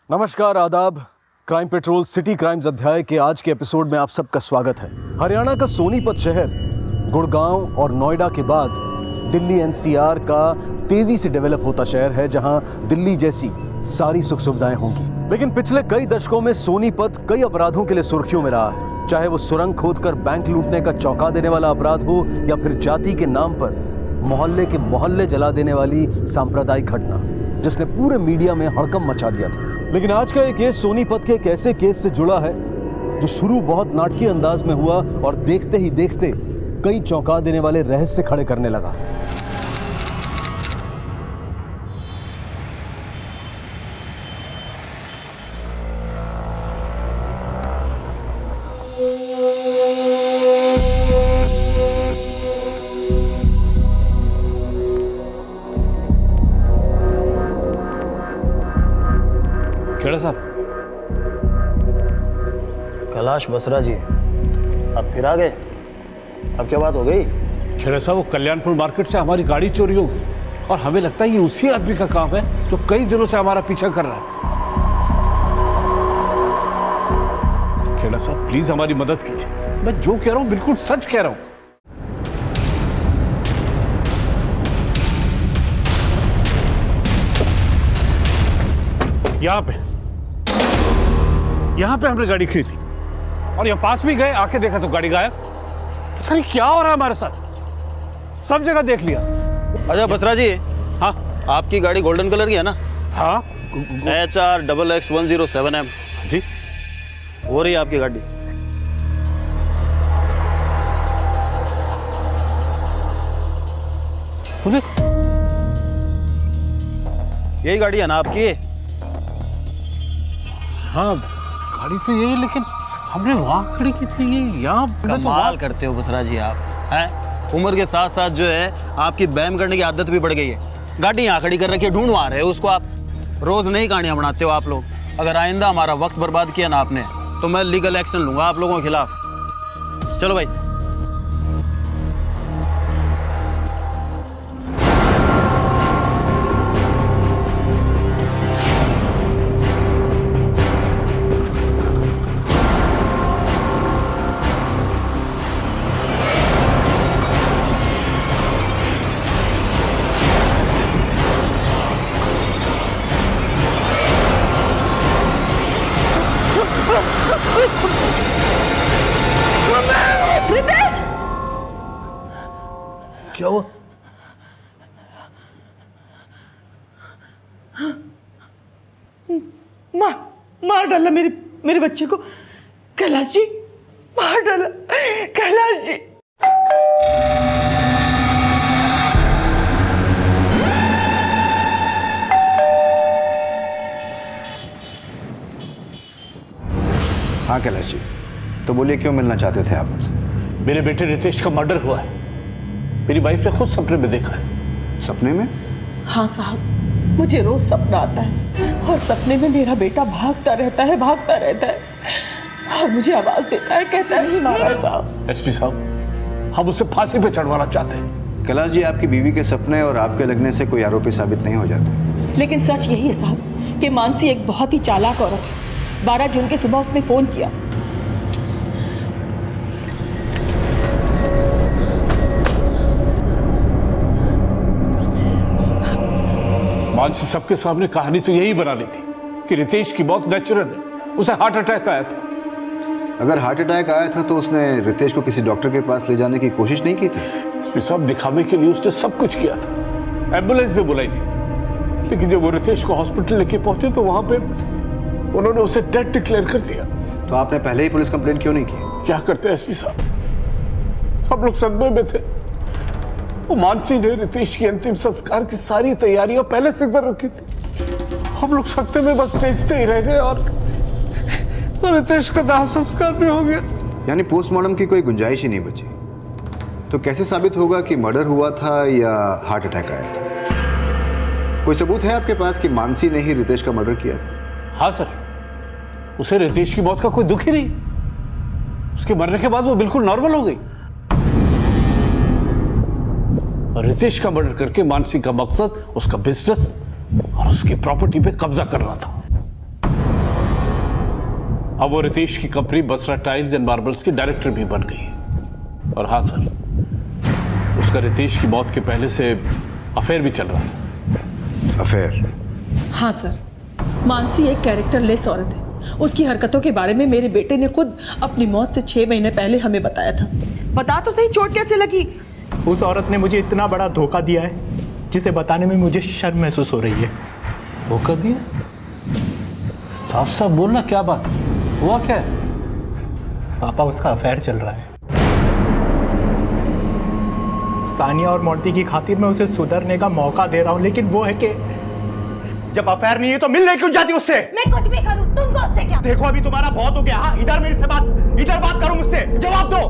नमस्कार, आदाब। Crime petrol city crimes अध्याय के आज के एपिसोड में आप सबका स्वागत है। हरियाणा का सोनीपत शहर गुड़गांव और नोएडा के बाद दिल्ली एनसीआर का तेजी से डेवलप होता शहर है, जहां दिल्ली जैसी सारी सुख सुविधाएं होंगी। लेकिन पिछले कई दशकों में सोनीपत कई अपराधों के लिए सुर्खियों में रहा है, चाहे वो सुरंग खोदकर बैंक लूटने का चौंका देने वाला अपराध हो या फिर जाति के नाम पर मोहल्ले के मोहल्ले जला देने वाली सांप्रदायिक घटना जिसने पूरे मीडिया में हड़कंप मचा दिया था। लेकिन आज का ये केस सोनीपत के एक ऐसे केस से जुड़ा है जो शुरू बहुत नाटकीय अंदाज में हुआ और देखते ही देखते कई चौंका देने वाले रहस्य खड़े करने लगा। खेड़ा साहब। कैलाश बसरा जी, आप फिर आ गए? अब क्या बात हो गई? खेड़ा साहब, वो कल्याणपुर मार्केट से हमारी गाड़ी चोरी हो गई और हमें लगता है ये उसी आदमी का काम है जो कई दिनों से हमारा पीछा कर रहा है। खेड़ा साहब, प्लीज हमारी मदद कीजिए। मैं जो कह रहा हूं बिल्कुल सच कह रहा हूं। यहां पे हमने गाड़ी खरीदी और यहां पास भी गए, आके देखा तो गाड़ी गायब। पता नहीं क्या हो रहा है हमारे साथ। सब जगह देख लिया। अच्छा बसरा जी, हाँ आपकी गाड़ी गोल्डन कलर की है ना? हाँ HR XX107M जी, हो रही है आपकी गाड़ी। यही गाड़ी है ना आपकी? हाँ गाड़ी तो यही, लेकिन हमने वहां खड़ी की थी, ये यहाँ कमाल करते हो बसरा जी आप, हैं? उम्र के साथ साथ जो है आपकी बैम करने की आदत भी बढ़ गई है। गाड़ी यहाँ खड़ी कर रखी है, ढूंढ रहे हो उसको आप। रोज नई कहानियां बनाते हो आप लोग। अगर आइंदा हमारा वक्त बर्बाद किया ना आपने तो मैं लीगल एक्शन लूंगा आप लोगों के खिलाफ। चलो भाई। रितेश! क्या हुआ? मार डाला मेरे बच्चे को। कैलाश जी, मार डाला कैलाश जी। हाँ कैलाश जी, तो बोलिए क्यों मिलना चाहते थे आप मुझसे? मेरे बेटे रितेश का मर्डर हुआ है। मेरी वाइफ ने खुद सपने में देखा है। सपने में? हाँ साहब, मुझे रोज सपना आता है और सपने में मेरा बेटा भागता रहता है और मुझे आवाज देता है, कहता है नहीं मारा है साहब। एसपी साहब, हम उसे फांसी पे चढ़वाना चाहते हैं। कैलाश जी, आपकी बीवी के सपने और आपके लगने से कोई आरोपी साबित नहीं हो जाते। लेकिन सच यही है साहब कि मानसी एक बहुत ही चालाक औरत है। 12 जून की सुबह उसने फोन किया। मानसी सबके सामने कहानी तो यही बना ली थी कि रितेश की मौत नेचुरल है, उसे हार्ट अटैक आया था। अगर हार्ट अटैक आया था तो उसने रितेश को किसी डॉक्टर के पास ले जाने की कोशिश नहीं की थी? एसपी साहब, दिखावे के लिए उसने सब कुछ किया था। एम्बुलेंस भी बुलाई थी, लेकिन जब वो रितेश को हॉस्पिटल लेके पहुंचे तो वहां पे उन्होंने उसे डेड डिक्लेयर कर दिया। तो आपने पहले ही पुलिस कंप्लेंट क्यों नहीं की? क्या करते एसपी साहब, हम लोग सदमे में थे। वो मानसी ने रितेश की अंतिम संस्कार की सारी तैयारियां पहले से कर रखी थी। हम लोग सत्ते में बस देखते ही रह गए और रितेश का दाह संस्कार भी हो गया। यानी पोस्टमार्टम की कोई गुंजाइश ही नहीं बची। तो कैसे साबित होगा कि मर्डर हुआ था या हार्ट अटैक आया था? कोई सबूत है आपके पास कि मानसी ने ही रितेश का मर्डर किया था? हाँ सर, उसे रितेश की मौत का कोई दुख ही नहीं। उसके मरने के बाद वो बिल्कुल नॉर्मल हो गई। और रितेश का मर्डर करके मानसी का मकसद उसका बिजनेस और उसकी प्रॉपर्टी पे कब्जा करना था। अब वो रितेश की company Basra tiles and marbles के डायरेक्टर भी बन गई। और हाँ सर, उसका रितेश की मौत के पहले से अफेयर भी चल रहा था। अफेयर? हाँ सर, मानसी एक कैरेक्टरलेस औरत है। उसकी हरकतों के बारे में मेरे बेटे ने खुद अपनी मौत से 6 महीने पहले हमें बताया था। बता तो सही, चोट कैसे लगी? उस औरत ने मुझे इतना बड़ा धोखा दिया है जिसे बताने में मुझे शर्म महसूस हो रही है। धोखा दिया? साफ साफ बोलना, क्या बात है? हुआ क्या है? पापा, उसका अफेयर चल रहा है। सानिया और मोंटी की खातिर मैं उसे सुधरने का मौका दे रहा हूं, लेकिन वो है कि जब अफेयर नहीं है तो मिलने क्यों जाती उससे? मैं कुछ भी करूं, तुमको उससे क्या? देखो अभी तुम्हारा बहुत हो गया। हाँ, इधर मेरे से बात, इधर बात करो मुझसे, जवाब दो।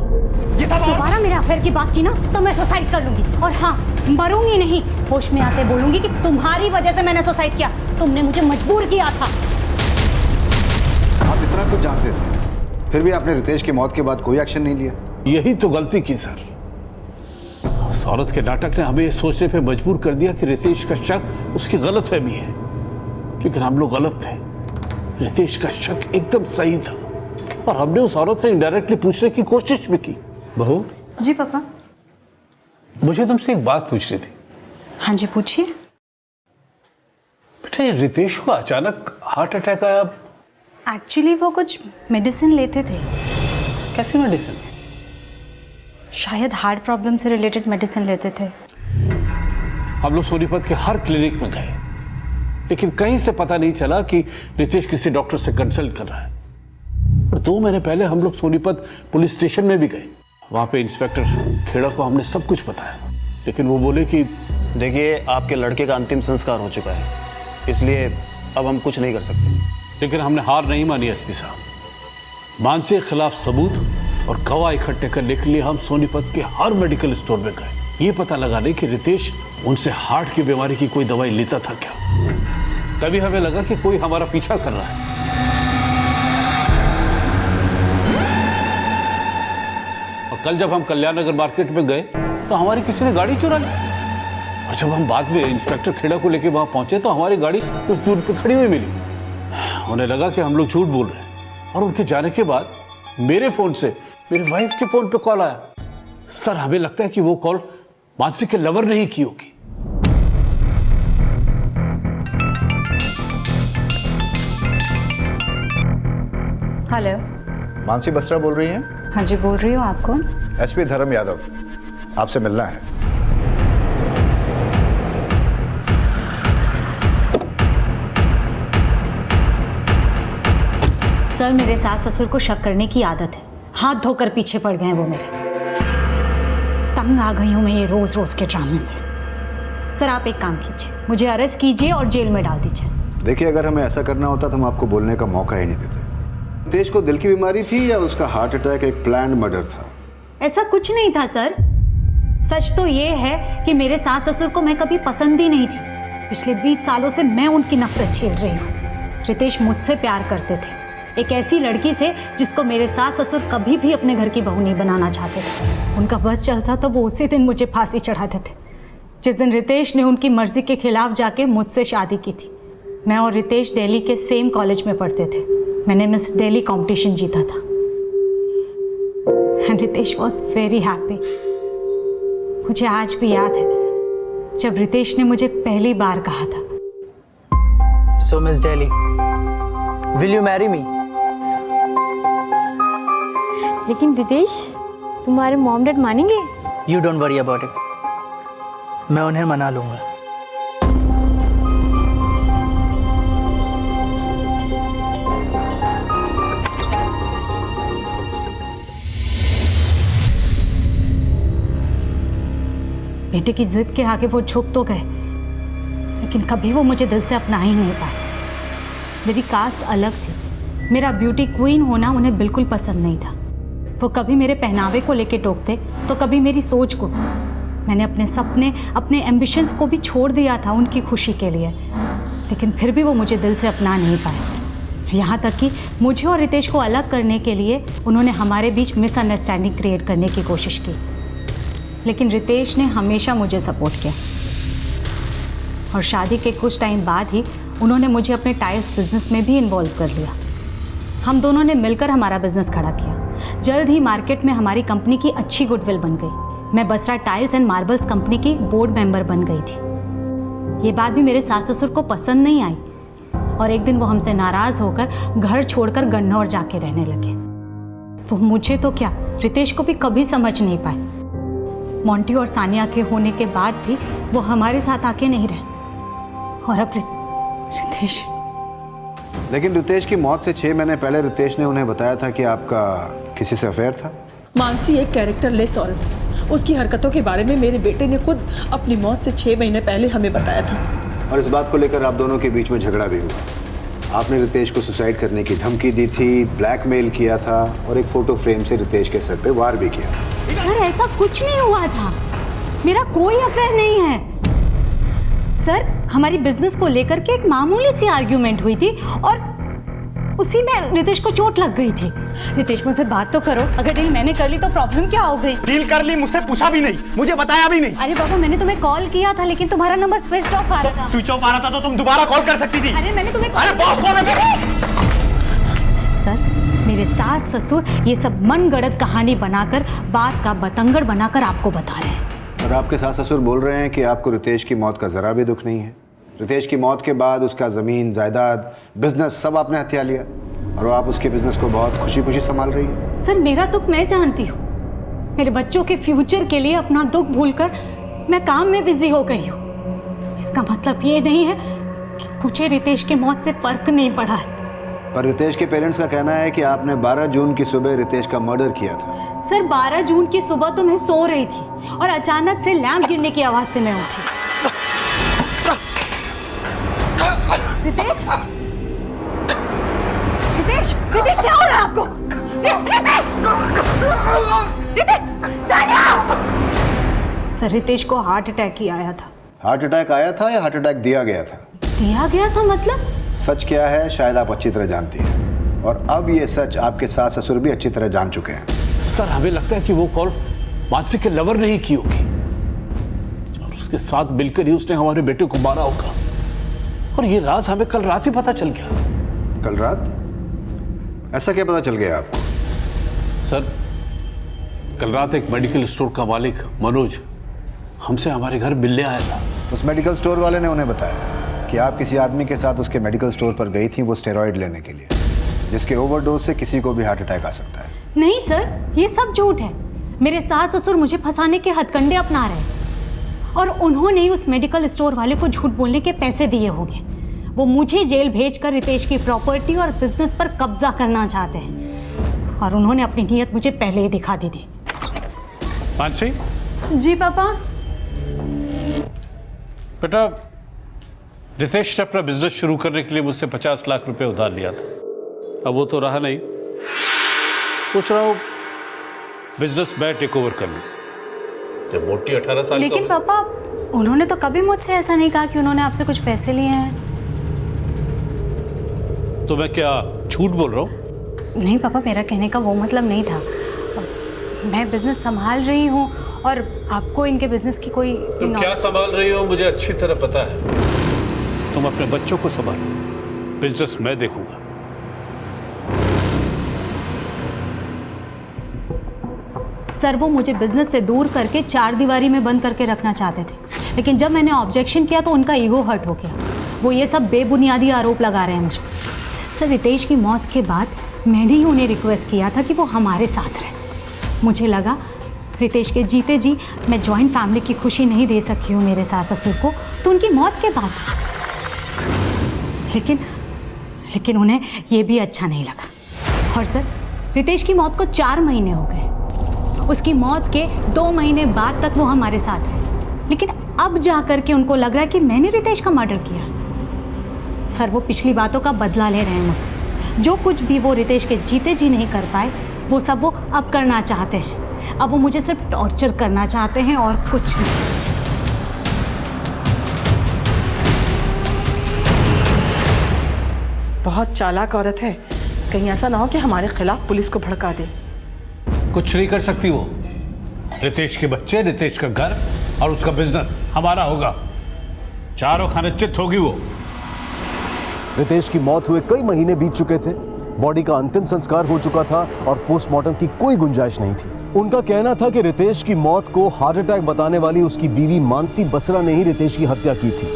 ये सब दोबारा मेरे अफेयर की बात की ना तो मैं सुसाइड कर लूंगी। और हाँ, मरूंगी नहीं, होश में आते बोलूंगी कि तुम्हारी वजह से मैंने सुसाइड किया, तुमने मुझे मजबूर किया था। आप इतना कुछ जानते थे, फिर भी आपने रितेश की मौत के बाद कोई एक्शन नहीं लिया। यही तो गलती की सर। उस औरत के नाटक ने हमें ये सोचने पे मजबूर कर दिया कि रितेश का शक उसकी गलतफहमी है, लेकिन हम लोग गलत थे। रितेश का शक एकदम सही था और हमने उस औरत से इनडायरेक्टली पूछने की कोशिश भी की। बहू जी पापा। मुझे तुमसे एक बात पूछनी थी। हाँ जी, पूछिए। बेटा, ये रितेश को अचानक हार्ट अटैक आया, एक्चुअली वो कुछ मेडिसिन लेते थे। कैसी मेडिसिन? शायद हार्ट प्रॉब्लम से रिलेटेड मेडिसिन लेते थे। हम लोग सोनीपत के हर क्लिनिक में गए, लेकिन कहीं से पता नहीं चला कि रितेश किसी डॉक्टर से कंसल्ट कर रहा है। और 2 महीने पहले हम लोग सोनीपत पुलिस स्टेशन में भी गए। वहां पे इंस्पेक्टर खेड़ा को हमने सब कुछ बताया, लेकिन वो बोले कि देखिए, आपके लड़के का अंतिम संस्कार हो चुका है, इसलिए अब हम कुछ नहीं कर सकते। लेकिन हमने हार नहीं मानी एसपी साहब। मानसी के खिलाफ सबूत और गवाह इकट्ठे करने के लिए हम सोनीपत के हर मेडिकल स्टोर में गए, ये पता लगाने कि रितेश उनसे हार्ट की बीमारी की कोई दवाई लेता था क्या। तभी हमें लगा कि कोई हमारा पीछा कर रहा है। और कल जब हम कल्याण नगर मार्केट में गए तो हमारी किसी ने गाड़ी चुरा ली। और जब हम बाद में इंस्पेक्टर खेड़ा को लेकर वहां पहुंचे तो हमारी गाड़ी कुछ दूर पे खड़ी हुई मिली। उन्हें लगा कि हम लोग झूठ बोल रहे हैं, और उनके जाने के बाद मेरे फोन से मेरी वाइफ के फोन पे कॉल आया। सर, हमें लगता है कि वो कॉल मानसी के लवर ने ही की होगी। हेलो। मानसी बसरा बोल रही हैं? हाँ जी, बोल रही हूँ। आप कौन? एसपी धर्म यादव, आपसे मिलना है। सर, मेरे सास ससुर को शक करने की आदत है। हाथ धोकर पीछे पड़ गए हैं वो मेरे। तंग आ गई हूँ मैं ये रोज रोज के ड्रामे से। सर, आप एक काम कीजिए, मुझे अरेस्ट कीजिए और जेल में डाल दीजिए। देखिए, अगर हमें ऐसा करना होता तो हम आपको बोलने का मौका ही नहीं देते। रितेश को दिल की बीमारी थी या उसका हार्ट अटैक एक प्लान्ड मर्डर था? ऐसा कुछ नहीं था सर। सच तो ये है कि मेरे सास ससुर को मैं कभी पसंद ही नहीं थी। पिछले 20 सालों से मैं उनकी नफरत झेल रही हूँ। रितेश मुझसे प्यार करते थे, एक ऐसी लड़की से जिसको मेरे सास ससुर कभी भी अपने घर की बहू नहीं बनाना चाहते थे। उनका बस चलता तो वो उसी दिन मुझे फांसी चढ़ाते थे, जिस दिन रितेश ने उनकी मर्जी के खिलाफ जाके मुझसे शादी की थी। मैं और रितेश दिल्ली के सेम कॉलेज में पढ़ते थे। मैंने मिस दिल्ली कंपटीशन जीता था and Ritesh was very happy. मुझे आज भी याद है जब रितेश ने मुझे पहली बार कहा था, So Miss Delhi, will you marry me? लेकिन रितेश, तुम्हारे मॉम डैड मानेंगे? You don't worry about it. मैं उन्हें मना लूंगा। बेटे की जिद के आगे वो झुक तो गए, लेकिन कभी वो मुझे दिल से अपना ही नहीं पाए। मेरी कास्ट अलग थी, मेरा ब्यूटी क्वीन होना उन्हें बिल्कुल पसंद नहीं था। वो कभी मेरे पहनावे को लेके टोकते तो कभी मेरी सोच को। मैंने अपने सपने, अपने एम्बिशंस को भी छोड़ दिया था उनकी खुशी के लिए, लेकिन फिर भी वो मुझे दिल से अपना नहीं पाए। यहाँ तक कि मुझे और रितेश को अलग करने के लिए उन्होंने हमारे बीच मिसअंडरस्टैंडिंग क्रिएट करने की कोशिश की, लेकिन रितेश ने हमेशा मुझे सपोर्ट किया। और शादी के कुछ टाइम बाद ही उन्होंने मुझे अपने टाइल्स बिजनेस में भी इन्वॉल्व कर लिया। हम दोनों ने मिलकर हमारा बिजनेस खड़ा किया। जल्द ही मार्केट में हमारी कंपनी की अच्छी गुडविल बन गई। मैं Basra tiles and marbles company की बोर्ड मेंबर बन गई थी। ये बात भी मेरे सास ससुर को पसंद नहीं आई और एक दिन वो हमसे नाराज होकर घर छोड़कर गन्नौर जाके रहने लगे। वो मुझे तो क्या, रितेश को भी कभी समझ नहीं पाए। मोंटी और सानिया के होने के बाद भी वो हमारे साथ आके नहीं रहे। और अब रितेश। लेकिन रितेश की मौत से 6 महीने पहले रितेश ने उन्हें बताया था कि आपका किसी से अफेयर था। मानसी एक कैरेक्टरलेस औरत है। उसकी हरकतों के बारे में मेरे बेटे ने खुद अपनी मौत से 6 महीने पहले हमें बताया था। और इस बात को लेकर आप दोनों के बीच में झगड़ा भी हुआ। आपने रितेश को सुसाइड करने की धमकी दी थी, ब्लैकमेल किया था और एक फोटो फ्रेम से रितेश के सर पे वार भी किया। सर ऐसा कुछ नहीं हुआ था, मेरा कोई अफेयर नहीं है। सर हमारी बिजनेस को लेकर के एक मामूली सी आर्ग्यूमेंट हुई थी और उसी में रितेश को चोट लग गई थी। रितेश मुझसे बात तो करो, अगर डील मैंने कर ली तो प्रॉब्लम क्या हो गई? डील कर ली, मुझसे पूछा भी नहीं, मुझे बताया भी नहीं। अरे बाबा मैंने तुम्हें कॉल किया था लेकिन तुम्हारा नंबर स्विच ऑफ आ रहा था। स्विच ऑफ आ रहा था तो तुम दोबारा कॉल कर सकती थी। अरे मैंने तुम्हें अरे बॉस कौन है? सर मेरे सास ससुर ये सब मनगढ़ंत कहानी बनाकर, बात का बतंगड़ बनाकर आपको बता रहे हैं। और आपके सास ससुर बोल रहे हैं कि आपको रितेश की मौत का जरा भी दुख नहीं है। रितेश की मौत के बाद उसका जमीन, जायदाद, बिजनेस सब आपने हथिया लिया और आप उसके बिजनेस को बहुत खुशी खुशी संभाल रही है। सर मेरा दुख मैं जानती हूँ। मेरे बच्चों के फ्यूचर के लिए अपना दुख भूलकर मैं काम में बिजी हो गई हूँ। इसका मतलब ये नहीं है कि मुझे रितेश की मौत से फर्क नहीं पड़ा है। पर रितेश के पेरेंट्स का कहना है कि आपने 12 जून की सुबह रितेश का मर्डर किया था। सर 12 जून की सुबह तो मैं सो रही थी और अचानक से लैंप गिरने की आवाज से मैं उठी। रितेश, रितेश, रितेश क्या हो रहा है आपको? रितेश, रितेश, सानिया! सर रितेश को हार्ट अटैक ही आया था। हार्ट अटैक आया था या हार्ट अटैक दिया गया था? दिया गया था मतलब? सच क्या है शायद आप अच्छी तरह जानती हैं और अब ये सच आपके सास ससुर भी अच्छी तरह जान चुके हैं। सर हमें लगता है कि वो कॉल मानसी के लवर ने ही की होगी और उसके साथ मिलकर ही उसने हमारे बेटे को मारा होगा। और ये राज हमें कल रात ही पता चल गया। कल रात? ऐसा क्या पता चल गया आपको? सर कल रात एक मेडिकल स्टोर का मालिक मनोज हमसे हमारे घर मिलने आया था। उस मेडिकल स्टोर वाले ने उन्हें बताया कि आप किसी आदमी के साथ उसके मेडिकल स्टोर पर गई थी वो स्टेरॉइड लेने के लिए, जिसके ओवरडोज से किसी को भी हार्ट अटैक आ सकता है। नहीं सर ये सब झूठ है। मेरे सास ससुर मुझे फंसाने के हथकंडे अपना रहे हैं और उन्होंने ही उस मेडिकल स्टोर वाले को झूठ बोलने के पैसे दिए होंगे। वो मुझे जेल भेजकर रितेश की प्रॉपर्टी और बिजनेस पर कब्जा करना चाहते हैं और उन्होंने अपनी नीयत मुझे पहले ही दिखा दी थी। मानसी? जी पापा। बेटा रितेश ने अपना बिजनेस शुरू करने के लिए मुझसे 50 लाख रुपए उधार लिया था। अब वो तो रहा नहीं, सोच रहा हूँ बिजनेस मैं टेक ओवर कर लूँ। जब मोटी 18 साल लेकिन पापा उन्होंने तो कभी मुझसे ऐसा नहीं कहा कि उन्होंने आपसे कुछ पैसे लिए हैं। तो मैं क्या झूठ बोल रहा हूँ? नहीं पापा मेरा कहने का वो मतलब नहीं था। मैं बिजनेस संभाल रही हूँ और आपको इनके बिजनेस की कोई तुम क्या संभाल रही हो मुझे अच्छी तरह पता है। तुम अपने बच्चों को संभालो, बिजनेस मैं देखूंगा। सर वो मुझे बिजनेस से दूर करके 4 दीवारी में बंद करके रखना चाहते थे, लेकिन जब मैंने ऑब्जेक्शन किया तो उनका ईगो हर्ट हो गया। वो ये सब बेबुनियादी आरोप लगा रहे हैं मुझे। सर रितेश की मौत के बाद मैंने ही उन्हें रिक्वेस्ट किया था कि वो हमारे साथ रहे। मुझे लगा रितेश के जीते जी मैं जॉइंट फैमिली की खुशी नहीं दे सकी हूँ मेरे सास ससुर को, तो उनकी मौत के बाद। लेकिन उन्हें ये भी अच्छा नहीं लगा। और सर रितेश की मौत को 4 महीने हो गए। उसकी मौत के 2 महीने बाद तक वो हमारे साथ रहे, लेकिन अब जा कर के उनको लग रहा है कि मैंने रितेश का मर्डर किया। सर वो पिछली बातों का बदला ले रहे हैं मुझसे। जो कुछ भी वो रितेश के जीते जी नहीं कर पाए वो सब वो अब करना चाहते हैं। अब वो मुझे सिर्फ टॉर्चर करना चाहते हैं और कुछ नहीं। बहुत चालाक औरत है, कहीं ऐसा ना हो कि हमारे खिलाफ पुलिस को भड़का दे। कुछ नहीं कर सकती वो। रितेश के बच्चे, रितेश का घर और उसका बिजनेस हमारा होगा। चारों खाने चित होगी वो। रितेश की मौत हुए कई महीने बीत चुके थे, बॉडी का अंतिम संस्कार हो चुका था और पोस्टमार्टम की कोई गुंजाइश नहीं थी। उनका कहना था कि रितेश की मौत को हार्ट अटैक बताने वाली उसकी बीवी मानसी बसरा ने ही रितेश की हत्या की थी।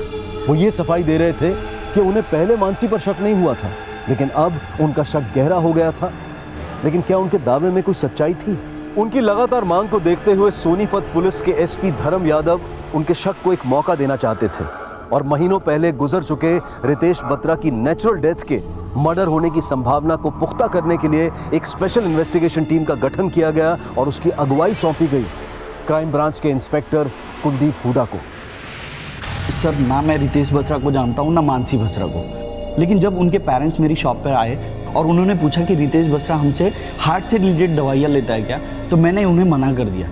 वो ये सफाई दे रहे थे कि उन्हें पहले मानसी पर शक नहीं हुआ था, लेकिन अब उनका शक गहरा हो गया था। लेकिन क्या उनके दावे में कोई सच्चाई थी? उनकी लगातार मांग को देखते हुए सोनीपत पुलिस के एसपी धर्म यादव उनके शक को एक मौका देना चाहते थे और महीनों पहले गुजर चुके रितेश बत्रा की नेचुरल डेथ के मर्डर होने की संभावना को पुख्ता करने के लिए एक स्पेशल इन्वेस्टिगेशन टीम का गठन किया गया और उसकी अगुवाई सौंपी गई क्राइम ब्रांच के इंस्पेक्टर कुलदीप हुडा को। सर, ना मैं रितेश बसरा को जानता हूँ ना मानसी बसरा को, लेकिन जब उनके पेरेंट्स मेरी शॉप पर आए और उन्होंने पूछा कि रितेश बसरा हमसे हार्ट से रिलेटेड दवाइयाँ लेता है क्या, तो मैंने उन्हें मना कर दिया।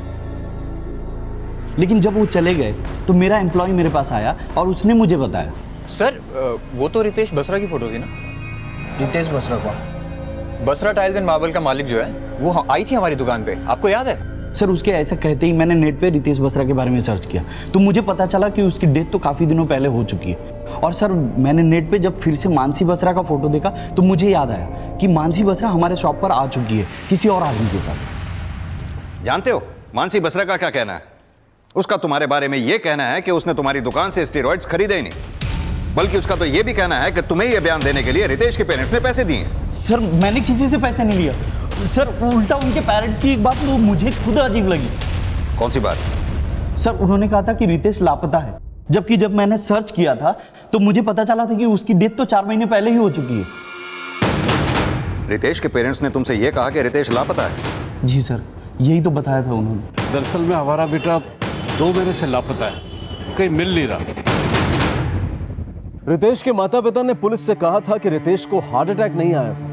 लेकिन जब वो चले गए तो मेरा एम्प्लॉय मेरे पास आया और उसने मुझे बताया। सर, वो तो रितेश बसरा की फ़ोटो थी ना? रितेश बसरा को? बसरा टाइल्स एंड मार्बल का मालिक जो है वो आई थी हमारी दुकान पे, आपको याद है? सर, उसके ऐसा कहते ही मैंने नेट पे रितेश बसरा के बारे में सर्च किया तो मुझे पता चला कि उसकी डेथ तो काफ़ी दिनों पहले हो चुकी है। और सर, मैंने नेट पे जब फिर से मानसी बसरा का फोटो देखा तो मुझे याद आया कि मानसी बसरा हमारे शॉप पर आ चुकी है किसी और आदमी के साथ। जानते हो मानसी बसरा का क्या कहना है? उसका तुम्हारे बारे में यह कहना है कि उसने तुम्हारी दुकान से स्टेरॉइड्स खरीदे ही नहीं, बल्कि उसका तो यह भी कहना है कि तुम्हें यह बयान देने के लिए रितेश के पेरेंट्स ने पैसे दिए। सर, मैंने किसी से पैसे नहीं लिया सर, उल्टा उनके पेरेंट्स की एक बात तो मुझे खुद अजीब लगी। कौन सी बात? सर, उन्होंने कहा था कि रितेश लापता है, जबकि जब मैंने सर्च किया था तो मुझे पता चला था कि उसकी डेथ तो 4 महीने पहले ही हो चुकी है। रितेश के पेरेंट्स ने तुमसे यह कहा कि रितेश लापता है? जी सर, यही तो बताया था उन्होंने। दरअसल में हमारा बेटा 2 महीने से लापता है, कहीं मिल नहीं रहा। रितेश के माता पिता ने पुलिस से कहा था कि रितेश को हार्ट अटैक नहीं आया था,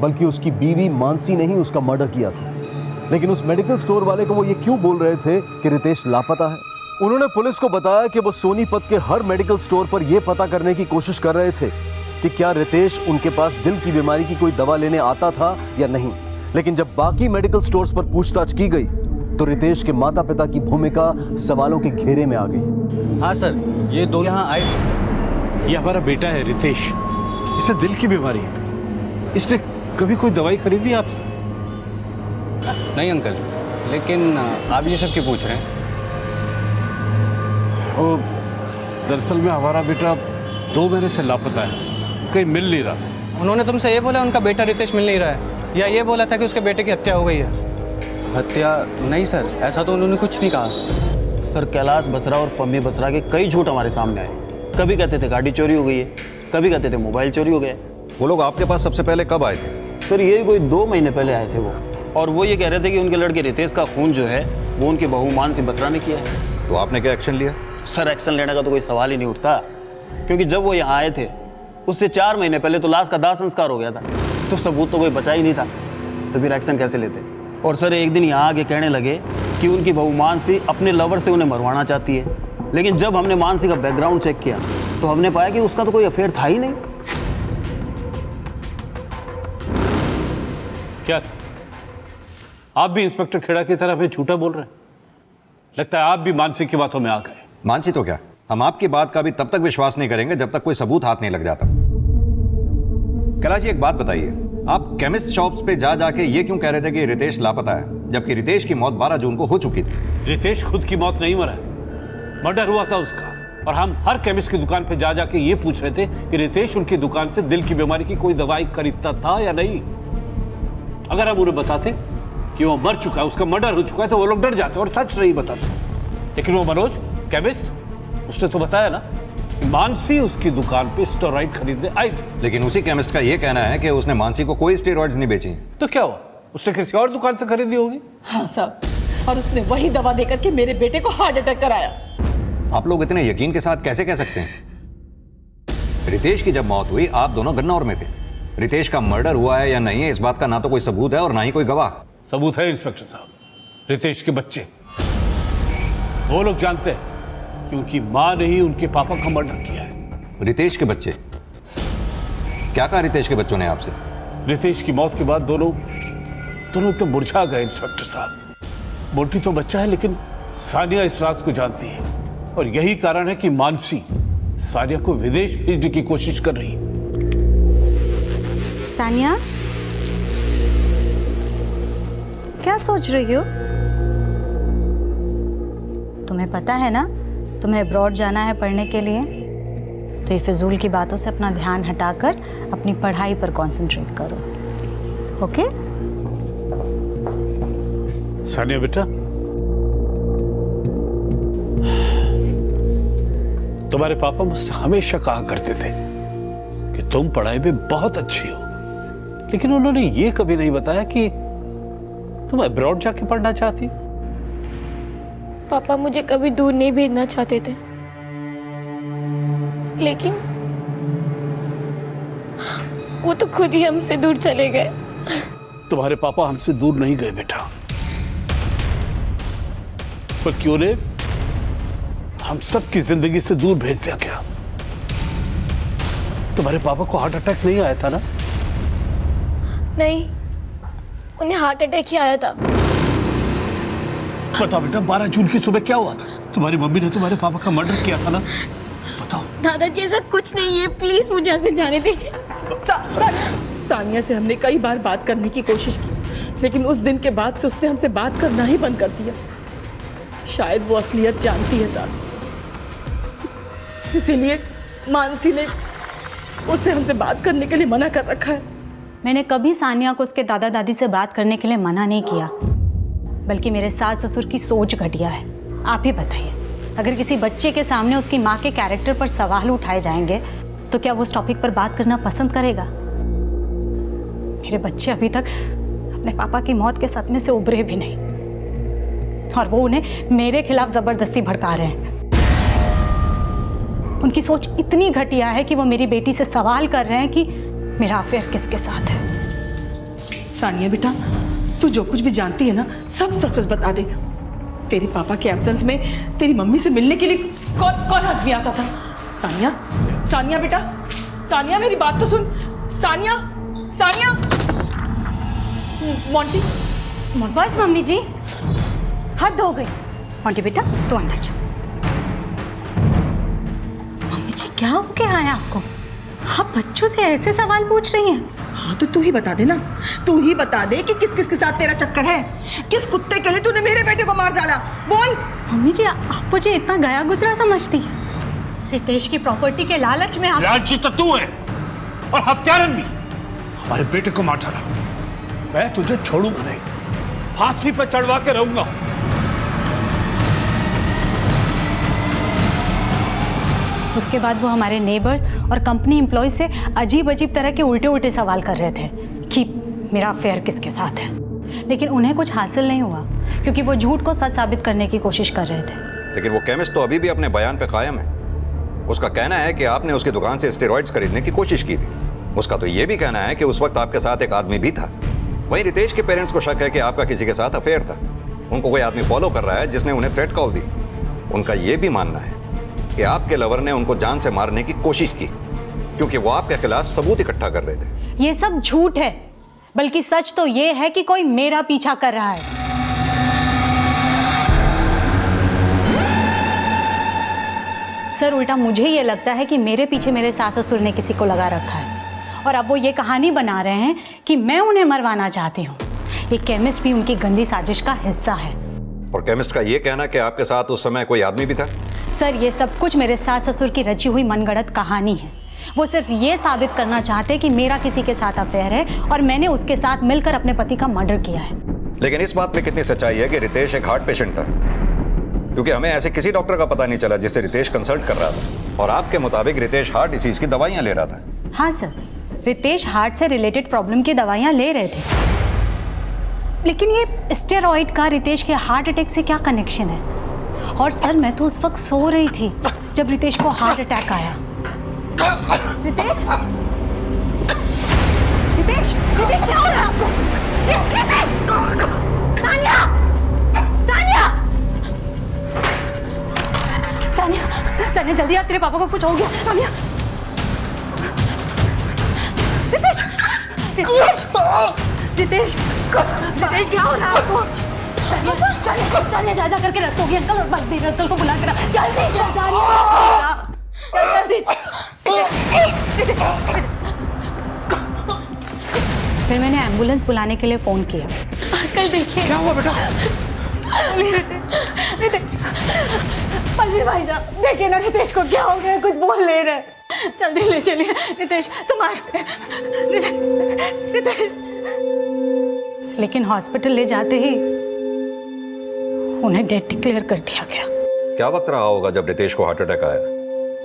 बल्कि उसकी बीवी मानसी ने ही उसका मर्डर किया था। लेकिन उस मेडिकल स्टोर वाले को वो ये क्यों बोल रहे थे कि रितेश लापता है? उन्होंने पुलिस को बताया कि वो सोनीपत के हर मेडिकल स्टोर पर यह पता करने की कोशिश कर रहे थे कि क्या रितेश उनके पास दिल की बीमारी की कोई दवा लेने आता था या नहीं। लेकिन जब बाकी मेडिकल स्टोर्स पर पूछताछ की गई तो रितेश के माता पिता की भूमिका सवालों के घेरे में आ गई। हाँ सर, ये दो यहाँ आए। ये हमारा बेटा है रितेश, इसे दिल की बीमारी है। इसने कभी कोई दवाई खरीदी आपसे? नहीं अंकल, लेकिन आप ये सब क्यों पूछ रहे हैं? दरअसल में हमारा बेटा 2 महीने से लापता है, कहीं मिल नहीं रहा। उन्होंने तुमसे ये बोला उनका बेटा रितेश मिल नहीं रहा है, या ये बोला था कि उसके बेटे की हत्या हो गई है? हत्या नहीं सर, ऐसा तो उन्होंने कुछ नहीं कहा। सर, कैलाश बसरा और पम्मी बसरा के कई झूठ हमारे सामने आए। कभी कहते थे गाड़ी चोरी हो गई है, कभी कहते थे मोबाइल चोरी हो गया। वो लोग आपके पास सबसे पहले कब आए थे? सर, ये कोई 2 महीने पहले आए थे वो, और वो ये कह रहे थे कि उनके लड़के रितेश का खून जो है वो उनकी बहू मानसी बसरा ने किया है। तो आपने क्या एक्शन लिया? सर, एक्शन लेने का तो कोई सवाल ही नहीं उठता, क्योंकि जब वो यहाँ आए थे उससे 4 महीने पहले तो लाश का दाह संस्कार हो गया था, तो सबूत तो कोई बचा ही नहीं था, तो फिर एक्शन कैसे लेते? और सर, एक दिन यहाँ आके कहने लगे कि उनकी बहू मानसी अपने लवर से उन्हें मरवाना चाहती है। लेकिन जब हमने मानसी का बैकग्राउंड चेक किया तो हमने पाया कि उसका तो कोई अफेयर था ही नहीं। क्या सर, आप भी इंस्पेक्टर खेड़ा की तरह हमें झूठा बोल रहे हैं? लगता है आप भी मानसी की बातों में आ गए। मानसी तो क्या, हम आपकी बात का भी तब तक विश्वास नहीं करेंगे जब तक कोई सबूत हाथ नहीं लग जाता। कैलाश जी, एक बात बताइए, आप केमिस्ट शॉप्स पे जा जाके ये क्यों कह रहे थे कि रितेश लापता है, जबकि रितेश की मौत 12 जून को हो चुकी थी? रितेश खुद की मौत नहीं मरा है, मर्डर हुआ था उसका, और हम हर केमिस्ट की दुकान पे जा जाके ये पूछ रहे थे कि रितेश उनकी दुकान से दिल की बीमारी की कोई दवाई खरीदता था या नहीं। अगर हम उन्हें बताते कि वो मर चुका है, उसका मर्डर हो चुका है, तो वो लोग डर जाते और सच नहीं बताते। लेकिन वो मनोज केमिस्ट, उसने तो बताया ना कि मानसी उसकी दुकान पे स्टेरॉइड खरीदने आई थी। लेकिन उसी केमिस्ट का ये कहना है कि उसने मानसी को कोई स्टेरॉइड्स नहीं बेची। तो क्या हुआ, उसने किसी और दुकान से खरीदी होगी? हाँ साहब, और उसने वही दवा देकर के मेरे बेटे को हार्ट अटैक कराया। आप लोग इतने यकीन के साथ कैसे कह सकते हैं? रितेश की जब मौत हुई आप दोनों गन्नौर में थे। रितेश का मर्डर हुआ है या नहीं है इस बात का ना तो कोई सबूत है और ना ही कोई गवाह। सबूत है इंस्पेक्टर साहब, रितेश के बच्चे, वो लोग जानते हैं कि उनकी मां ने ही उनके पापा का मर्डर किया है। रितेश के बच्चे? क्या कहा रितेश के बच्चों ने आपसे? रितेश की मौत के बाद दोनों एकदम मुरझा गए इंस्पेक्टर साहब। मोटी तो बच्चा है, लेकिन सानिया इस रात को जानती है, और यही कारण है कि मानसी सानिया को विदेश भेजने की कोशिश कर रही है। सानिया, क्या सोच रही हो? तुम्हें पता है ना तुम्हें अब्रॉड जाना है पढ़ने के लिए, तो ये फिजूल की बातों से अपना ध्यान हटाकर अपनी पढ़ाई पर कंसंट्रेट करो, ओके? सानिया बेटा, तुम्हारे पापा मुझसे हमेशा कहा करते थे कि तुम पढ़ाई में बहुत अच्छी हो, लेकिन उन्होंने ये कभी नहीं बताया कि तुम अब्रॉड जाके पढ़ना चाहती हो। पापा मुझे कभी दूर नहीं भेजना चाहते थे, लेकिन वो तो खुद ही हमसे दूर चले गए। तुम्हारे पापा हमसे दूर नहीं गए बेटा, बल्कि उन्हें हम सबकी जिंदगी से दूर भेज दिया गया। तुम्हारे पापा को हार्ट अटैक नहीं आया था ना? नहीं, उन्हें हार्ट अटैक ही आया था। बताओ बेटा, 12 जून की सुबह क्या हुआ था? तुम्हारी मम्मी ने तुम्हारे पापा का मर्डर किया था ना? बताओ। दादाजी ऐसा कुछ नहीं है, प्लीज मुझे ऐसे जाने दीजिए। सानिया से हमने कई बार बात करने की कोशिश की, लेकिन उस दिन के बाद से उसने हमसे बात करना ही बंद कर दिया। शायद वो असलियत जानती है साहब, इसीलिए मानसी ने उससे हमसे बात करने के लिए मना कर रखा है। मैंने कभी सानिया को उसके दादा दादी से बात करने के लिए मना नहीं किया, बल्कि मेरे सास ससुर की सोच घटिया है। आप ही बताइए, अगर किसी बच्चे के सामने उसकी माँ के कैरेक्टर पर सवाल उठाए जाएंगे तो क्या वो उस टॉपिक पर बात करना पसंद करेगा? मेरे बच्चे अभी तक अपने पापा की मौत के सदमे से उभरे भी नहीं, और वो उन्हें मेरे खिलाफ जबरदस्ती भड़का रहे हैं। उनकी सोच इतनी घटिया है कि वो मेरी बेटी से सवाल कर रहे हैं कि मेरा अफेयर किसके साथ है। सानिया बेटा, तू जो कुछ भी जानती है ना, सब सच सच बता दे। तेरे पापा के एब्सेंस में तेरी मम्मी से मिलने के लिए कौन आदमी आता था? सानिया, सानिया बेटा, सानिया मेरी बात तो सुन। सानिया, सानिया, मोंटी, बस मम्मी जी, हद हो गई। मोंटी बेटा तू अंदर जा। मम्मी जी क्या हो गया है आपको? आप बच्चों से ऐसे सवाल पूछ रही हैं? हाँ तो तू ही बता दे ना, तू ही बता दे कि किस किस के साथ तेरा चक्कर है। किस कुत्ते के लिए तूने मेरे बेटे को मार डाला? बोल। मम्मी जी आप मुझे इतना गया गुजरा समझती है? रितेश की प्रॉपर्टी के लालच में आप... लालची तो तू है और हत्यारन भी। हमारे बेटे को मार डाला। मैं तुझे छोड़ूंगा नहीं, फांसी पर चढ़वा के रहूंगा। उसके बाद वो हमारे नेबर्स और कंपनी एम्प्लॉय से अजीब अजीब तरह के उल्टे उल्टे सवाल कर रहे थे कि मेरा अफेयर किसके साथ है, लेकिन उन्हें कुछ हासिल नहीं हुआ क्योंकि वो झूठ को सच साबित करने की कोशिश कर रहे थे। लेकिन वो केमिस्ट तो अभी भी अपने बयान पे कायम है। उसका कहना है कि आपने उसकी दुकान से स्टेरॉइड्स खरीदने की कोशिश की थी। उसका तो ये भी कहना है कि उस वक्त आपके साथ एक आदमी भी था। वहीं रितेश के पेरेंट्स को शक है कि आपका किसी के साथ अफेयर था। उनको कोई आदमी फॉलो कर रहा है जिसने उन्हें थ्रेट कॉल दी। उनका ये भी मानना है कि आपके लवर ने उनको जान से मारने की कोशिश की क्योंकि वो आपके खिलाफ सबूत इकट्ठा कर रहे थे। ये सब झूठ है, बल्कि सच तो ये है कि कोई मेरा पीछा कर रहा है। सर उल्टा मुझे ये लगता है कि मेरे पीछे मेरे सास ससुर ने किसी को लगा रखा है, और अब वो ये कहानी बना रहे हैं कि मैं उन्हें मरवाना चाहती हूँ। ये केमिस्ट भी उनकी गंदी साजिश का हिस्सा है। और केमिस्ट का ये कहना कि आपके साथ उस समय कोई आदमी भी था? सर ये सब कुछ मेरे सास ससुर की रची हुई मनगढ़ंत कहानी है। वो सिर्फ ये साबित करना चाहते कि मेरा किसी के साथ अफेयर है और मैंने उसके साथ मिलकर अपने पति का मर्डर किया है। लेकिन इस बात में कितनी सच्चाई है कि रितेश एक हार्ट पेशेंट था? क्योंकि हमें ऐसे किसी डॉक्टर का पता नहीं चला जिससे रितेश कंसल्ट कर रहा था, और आपके मुताबिक रितेश हार्ट डिसीज की दवाइयां ले रहा था। हाँ सर, रितेश हार्ट से रिलेटेड प्रॉब्लम की दवाइयां ले रहे थे, लेकिन ये स्टेरॉइड का रितेश के हार्ट अटैक से क्या कनेक्शन है? और सर मैं तो उस वक्त सो रही थी जब रितेश को हार्ट अटैक आया। रितेश, रितेश, रितेश क्या हो रहा है आपको? रितेश, सानिया, सानिया, सानिया, सानिया जल्दी आ, तेरे पापा को कुछ हो गया। सानिया, रितेश, रितेश, रितेश, रितेश क्या हो रहा है आपको? सानिया, सानिया, सानिया जा करके रस्तोगी अंकल और बलबीर अंकल को बुला कर जल्दी जा सानिया, जल्दी। फिर मैंने एम्बुलेंस बुलाने के लिए फोन किया। अंकल देखिए। क्या हुआ बेटा? बलवीर भाई साहब देखिए ना, रितेश को क्या हो गया, कुछ बोल नहीं रहे। जल्दी ले चलिए रितेश, संभाल रितेश। लेकिन हॉस्पिटल ले जाते ही उन्हें डेथ डिक्लेयर कर दिया गया। क्या वक्त रहा होगा जब रितेश को हार्ट अटैक आया?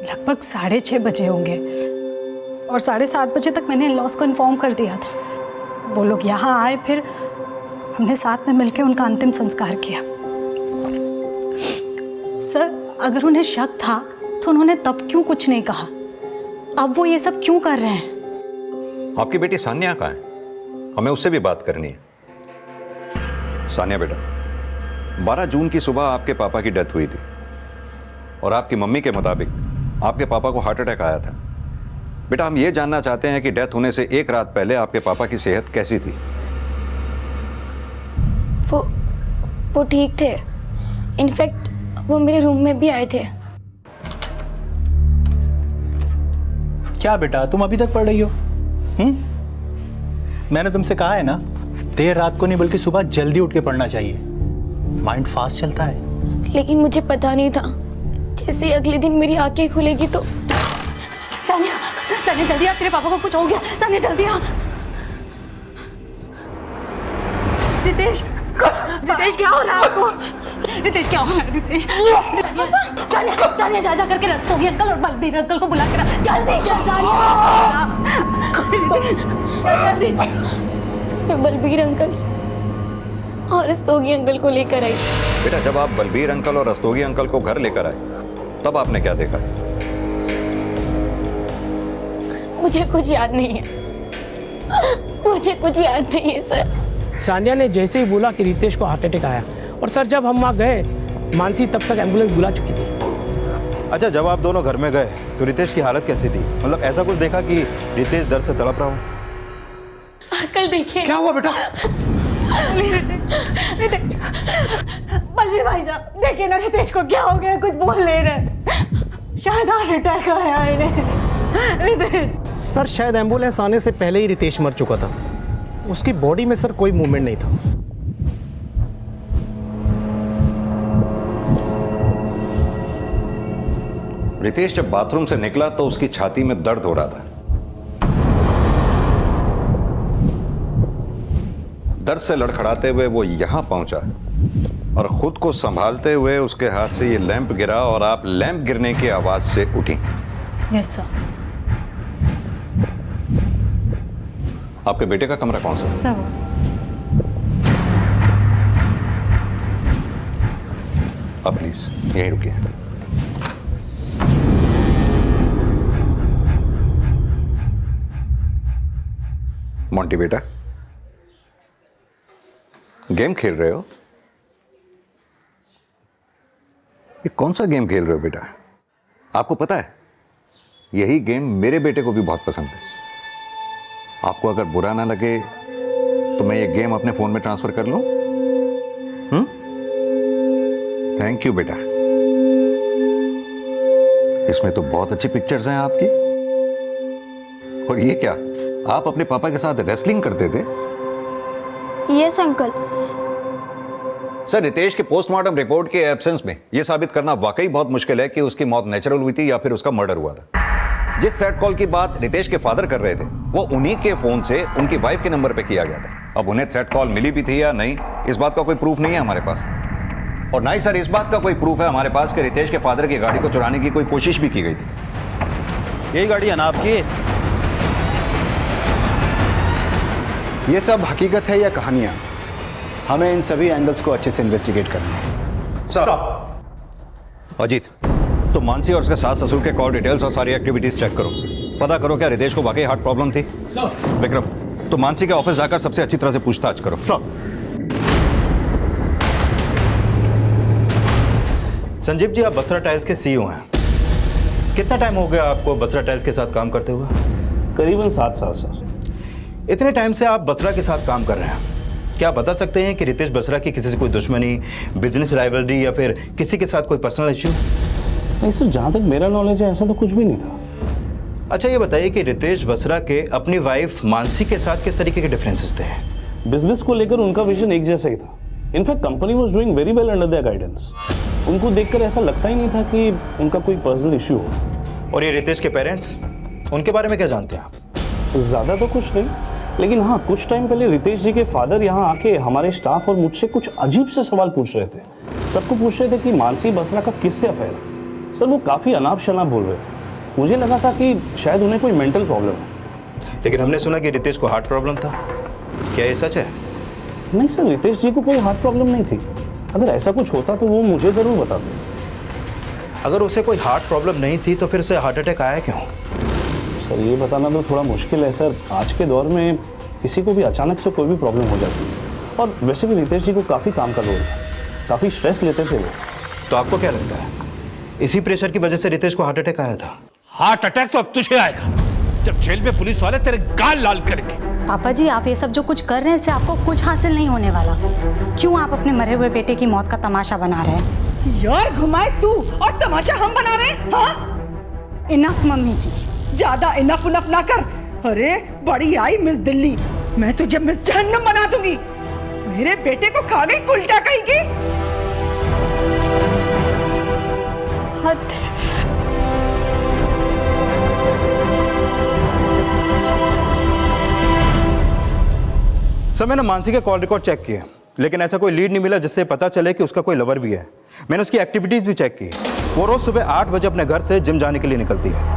लगभग 6:30 बजे होंगे और 7:30 बजे तक मैंने लॉस को इन्फॉर्म कर दिया था। वो लोग यहाँ आए, फिर हमने साथ में मिलकर उनका अंतिम संस्कार किया। सर, अगर उन्हें शक था तो उन्होंने तब क्यों कुछ नहीं कहा? अब वो ये सब क्यों कर रहे हैं? आपकी बेटी सान्या कहाँ है? हमें उससे भी बात करनी है। सान्या बेटा, 12 जून की सुबह आपके पापा की डेथ हुई थी और आपकी मम्मी के मुताबिक आपके पापा को हार्ट अटैक आया था। बेटा, हम ये जानना चाहते हैं कि डेथ होने से एक रात पहले आपके पापा की सेहत कैसी थी? वो ठीक थे। इनफैक्ट वो मेरे रूम में भी आए थे। क्या बेटा, तुम अभी तक पढ़ रही हो? मैंने तुमसे कहा है ना, देर रात को नहीं बल्कि सुबह जल्दी उठ के पढ़ना चाहिए, माइंड फास्ट चलता है। लेकिन मुझे पता नहीं था, जैसे अगले दिन मेरी आंखें खुलेगी तो। सानिया, सानिया जल्दी आ, तेरे पापा को कुछ हो गया। सानिया जल्दी आ। रितेश, रितेश क्या हो रहा है आपको? रितेश क्या हो रहा है? रितेश, सानिया, सानिया जा करके रस्तोगी अंकल और बलबीर अंकल को बुला कर जल्दी चल। सानिया जल्दी जा। मैं बलबीर अंकल और रस्तोगी अंकल को लेकर आई। बेटा, जब आप बलबीर अंकल और रस्तोगी अंकल को घर लेकर आए तब आपने क्या देखा? मुझे कुछ याद नहीं है, मुझे कुछ याद नहीं है सर। सानिया ने जैसे ही बोला कि रितेश को हार्ट अटैक आया, और सर जब हम वहाँ गए मानसी तब तक एम्बुलेंस बुला चुकी थी। अच्छा, जब आप दोनों घर में गए तो रितेश की हालत कैसी थी? मतलब ऐसा कुछ देखा कि रितेश दर्द से तड़प रहा हो? अंकल देखिए। क्या हुआ बेटा? बलवीर भाई साहब देखिए ना, रितेश को क्या हो गया, कुछ बोल नहीं रहे। शायद हार्ट अटैक आया इन्हें। रितेश सर, शायद एम्बुलेंस आने से पहले ही रितेश मर चुका था। उसकी बॉडी में सर कोई मूवमेंट नहीं था। रितेश जब बाथरूम से निकला तो उसकी छाती में दर्द हो रहा था। दर्द से लड़खड़ाते हुए वो यहां पहुंचा और खुद को संभालते हुए उसके हाथ से ये लैंप गिरा और आप लैंप गिरने की आवाज से उठी। Yes sir. आपके बेटे का कमरा कौन सा? सर आप प्लीज यहीं रुकिए। मोंटी बेटा, गेम खेल रहे हो? ये कौन सा गेम खेल रहे हो बेटा? आपको पता है यही गेम मेरे बेटे को भी बहुत पसंद है। आपको अगर बुरा ना लगे तो मैं ये गेम अपने फोन में ट्रांसफर कर लूं? थैंक यू बेटा। इसमें तो बहुत अच्छी पिक्चर्स हैं आपकी। और ये क्या, आप अपने पापा के साथ रेसलिंग करते थे? Yes uncle. सर, रितेश के पोस्टमार्टम रिपोर्ट के एब्सेंस में यह साबित करना वाकई बहुत मुश्किल है कि उसकी मौत नेचुरल हुई थी या फिर उसका मर्डर हुआ था। जिस थ्रेट कॉल की बात रितेश के फादर कर रहे थे वो उन्हीं के फोन से उनकी वाइफ के नंबर पे किया गया था। अब उन्हें थ्रेट कॉल मिली भी थी या नहीं, इस बात का कोई प्रूफ नहीं है हमारे पास। और ना ही सर इस बात का कोई प्रूफ है हमारे पास कि रितेश के फादर की गाड़ी को चुराने की कोई कोशिश भी की गई थी। यही गाड़ी है ना आपकी? ये सब हकीकत है या कहानियां? हमें इन सभी एंगल्स को अच्छे से इन्वेस्टिगेट करना है। सर, अजीत, तो मानसी और उसके सास ससुर के कॉल डिटेल्स और सारी एक्टिविटीज चेक करो। पता करो क्या रितेश को वाकई हार्ट प्रॉब्लम थी? सर। विक्रम, तो मानसी के ऑफिस जाकर सबसे अच्छी तरह से पूछताछ करो। सर। संजीव जी, आप बसरा टाइल्स के सीईओ हैं। कितना टाइम हो गया आपको बसरा टाइल्स के साथ काम करते हुए? करीबन 7 साल सर। इतने टाइम से आप बसरा के साथ काम कर रहे हैं, क्या आप बता सकते हैं कि रितेश बसरा की किसी से कोई दुश्मनी, बिजनेस राइवलरी या फिर किसी के साथ कोई पर्सनल इश्यू? नहीं सर, जहाँ तक मेरा नॉलेज है ऐसा तो कुछ भी नहीं था। अच्छा, ये बताइए कि रितेश बसरा के अपनी वाइफ मानसी के साथ किस तरीके के डिफरेंसेस थे? बिजनेस को लेकर उनका विजन एक जैसा ही था। In fact company was doing very well under their guidance. उनको देखकर ऐसा लगता ही नहीं था कि उनका कोई पर्सनल इश्यू हो। और ये रितेश के पेरेंट्स, उनके बारे में क्या जानते हैं आप? ज़्यादा तो कुछ नहीं, लेकिन हाँ, कुछ टाइम पहले रितेश जी के फादर यहाँ आके हमारे स्टाफ और मुझसे कुछ अजीब से सवाल पूछ रहे थे। सबको पूछ रहे थे कि मानसी बसरा का किससे अफेयर है। सर वो काफ़ी अनाप शनाप बोल रहे थे। मुझे लगा था कि शायद उन्हें कोई मेंटल प्रॉब्लम है। लेकिन हमने सुना कि रितेश को हार्ट प्रॉब्लम था, क्या ये सच है? नहीं सर, रितेश जी को कोई हार्ट प्रॉब्लम नहीं थी। अगर ऐसा कुछ होता तो वो मुझे ज़रूर बताते। अगर उसे कोई हार्ट प्रॉब्लम नहीं थी तो फिर उसे हार्ट अटैक आया क्यों? सर ये बताना तो थोड़ा मुश्किल है सर। आज के दौर में किसी को भी अचानक से कोई भी प्रॉब्लम हो जाती है। और वैसे भी रितेश जी को काफ़ी काम का लोड है, काफ़ी स्ट्रेस लेते थे वो। तो आपको क्या लगता है इसी प्रेशर की वजह से रितेश को हार्ट अटैक आया था? हार्ट अटैक तो अब तुझे आएगा जब जेल में पुलिस वाले तेरे गाल लाल करेंगे। पापा जी, आप ये सब जो कुछ कर रहे हैं इससे आपको कुछ हासिल नहीं होने वाला। क्यों आप अपने मरे हुए बेटे की मौत का तमाशा बना रहे हैं? यार घुमाए तू और तमाशा हम बना रहे हैं। हाँ इनफ मम्मी जी, ज्यादा इनफ उनफ ना कर। अरे बड़ी आई मिस दिल्ली, मैं तुझे मिस जहन्नम बना दूंगी। मेरे बेटे को खा गई उल्टा कहीं की। हद। सर मैंने मानसी के कॉल रिकॉर्ड चेक किए, लेकिन ऐसा कोई लीड नहीं मिला जिससे पता चले कि उसका कोई लवर भी है। मैंने उसकी एक्टिविटीज भी चेक की। वो रोज सुबह 8 बजे अपने घर से जिम जाने के लिए निकलती है।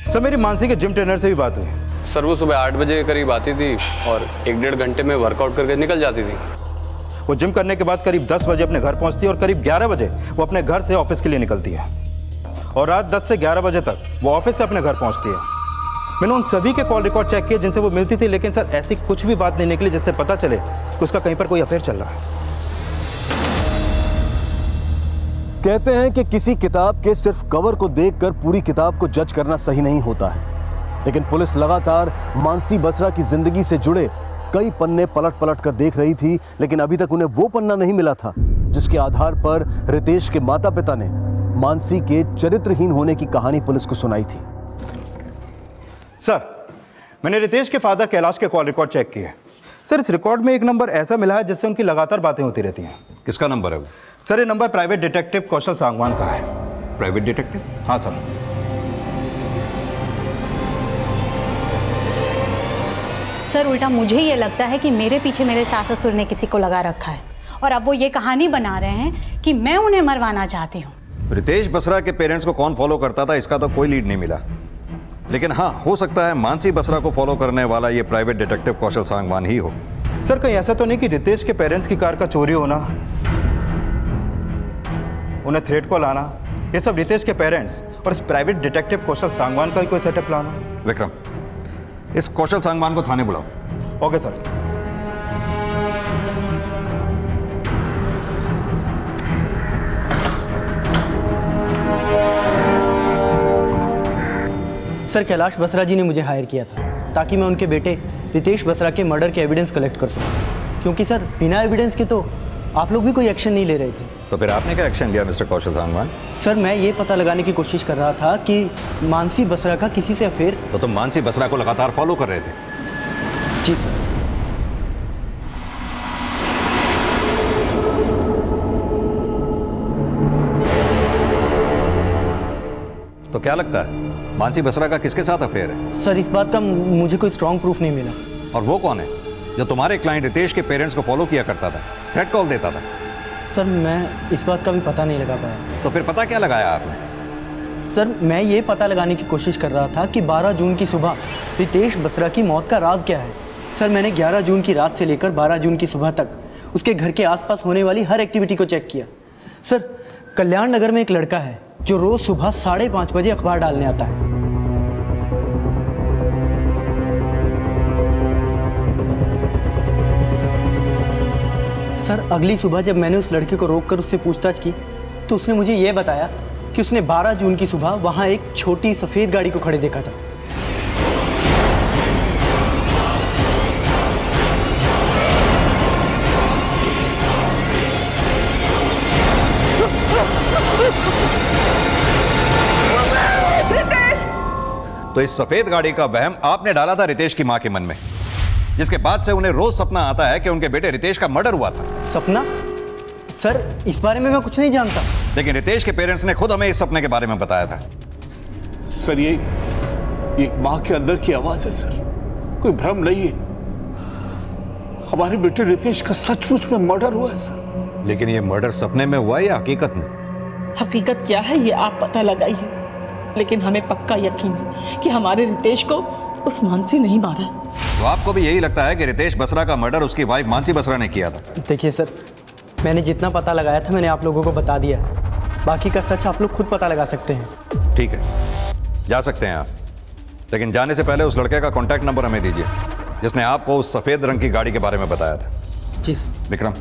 सर मेरी मानसी के जिम ट्रेनर से भी बात हुई। सर वो सुबह 8 बजे के करीब आती थी और 1-1.5 घंटे में वर्कआउट करके निकल जाती थी। वो जिम करने के बाद करीब 10 बजे अपने घर पहुंचती है और करीब 11 बजे वो अपने घर से ऑफिस के लिए निकलती है और रात 10 से 11 बजे तक वो ऑफिस से अपने घर पहुंचती है। मैंने उन सभी के कॉल रिकॉर्ड चेक किए जिनसे वो मिलती थी, लेकिन सर ऐसी कुछ भी बात नहीं निकली जिससे पता चले कि उसका कहीं पर कोई अफेयर चल रहा है। कहते हैं कि किसी किताब के सिर्फ कवर को देखकर पूरी किताब को जज करना सही नहीं होता है, लेकिन पुलिस लगातार मानसी बसरा की जिंदगी से जुड़े कई पन्ने पलट पलट कर देख रही थी, लेकिन अभी तक उन्हें वो पन्ना नहीं मिला था जिसके आधार पर रितेश के माता पिता ने मानसी के चरित्रहीन होने की कहानी पुलिस को सुनाई थी। सर मैंने रितेश के फादर कैलाश के कॉल रिकॉर्ड चेक किए। सर इस रिकॉर्ड में एक नंबर ऐसा मिला है जिससे उनकी लगातार बातें होती रहती हैं। किसका नंबर है वो? सर ये नंबर प्राइवेट डिटेक्टिव कौशल सांगवान का है। Private detective? हाँ सर। सर उल्टा मुझे ये लगता है कि मेरे पीछे मेरे सास ससुर ने किसी को लगा रखा है और अब वो ये कहानी बना रहे हैं कि मैं उन्हें मरवाना चाहती हूँ। रितेश बसरा के पेरेंट्स को कौन फॉलो करता था इसका तो कोई लीड नहीं मिला, लेकिन हाँ हो सकता है मानसी बसरा को फॉलो करने वाला ये प्राइवेट डिटेक्टिव कौशल सांगवान ही हो। सर कहीं ऐसा तो नहीं कि रितेश के पेरेंट्स की कार का चोरी होना, उन्हें थ्रेट कॉल आना, ये सब रितेश के पेरेंट्स और इस प्राइवेट डिटेक्टिव कौशल सांगवान का ही कोई सेटअप प्लान हो? विक्रम, इस कौशल सांगवान को थाने बुलाओ। Okay sir. Sir Kailash Basra ji ने मुझे हायर किया था ताकि मैं उनके बेटे रितेश बसरा के मर्डर के एविडेंस कलेक्ट कर सकूं, क्योंकि सर बिना एविडेंस के तो आप लोग भी कोई एक्शन नहीं ले रहे थे। तो फिर आपने क्या एक्शन लिया मिस्टर कौशल सांगवान? सर मैं ये पता लगाने की कोशिश कर रहा था कि मानसी बसरा का किसी से अफेयर। तो तुम मानसी बसरा को लगातार फॉलो कर रहे थे? जी सर। तो क्या लगता है मानसी बसरा का किसके साथ अफेयर है? सर इस बात का मुझे कोई स्ट्रॉन्ग प्रूफ नहीं मिला। और वो कौन है जो तुम्हारे क्लाइंट रितेश के पेरेंट्स को फॉलो किया करता था, थ्रेट कॉल देता था? सर मैं इस बात का भी पता नहीं लगा पाया। तो फिर पता क्या लगाया आपने? सर मैं ये पता लगाने की कोशिश कर रहा था कि 12 जून की सुबह रितेश बसरा की मौत का राज क्या है। सर मैंने 11 जून की रात से लेकर 12 जून की सुबह तक उसके घर के आसपास होने वाली हर एक्टिविटी को चेक किया। सर कल्याण नगर में एक लड़का है जो रोज सुबह 5:30 बजे अखबार डालने आता है। सर अगली सुबह जब मैंने उस लड़के को रोककर उससे पूछताछ की तो उसने मुझे यह बताया कि उसने 12 जून की सुबह वहां एक छोटी सफ़ेद गाड़ी को खड़े देखा था। तो इस सफेद गाड़ी का वहम आपने डाला था रितेश की मां के मन में, जिसके बाद से उन्हें रोज सपना आता है कि उनके बेटे रितेश का मर्डर हुआ था। सपना? सर इस बारे में मैं कुछ नहीं जानता। लेकिन रितेश के पेरेंट्स ने खुद हमें इस सपने के बारे में बताया था। सर ये एक मां के अंदर की आवाज है सर, कोई भ्रम नहीं है। हमारे बेटे रितेश का सचमुच में मर्डर हुआ है सर। लेकिन ये मर्डर सपने में हुआ या हकीकत में? हकीकत क्या है ये आप पता लगाइए, लेकिन हमें पक्का यकीन है कि हमारे रितेश को उस मानसी नहीं मारा है। तो आपको भी यही लगता है कि रितेश बसरा का मर्डर उसकी वाइफ मानसी बसरा ने किया था? देखिए सर, मैंने जितना पता लगाया था मैंने आप लोगों को बता दिया है। बाकी का सच आप लोग खुद पता लगा सकते हैं। ठीक है, जा सकते हैं आप, लेकिन जाने से पहले उस लड़के का कॉन्टैक्ट नंबर हमें दीजिए जिसने आपको उस सफेद रंग की गाड़ी के बारे में बताया था। जी सर। विक्रम।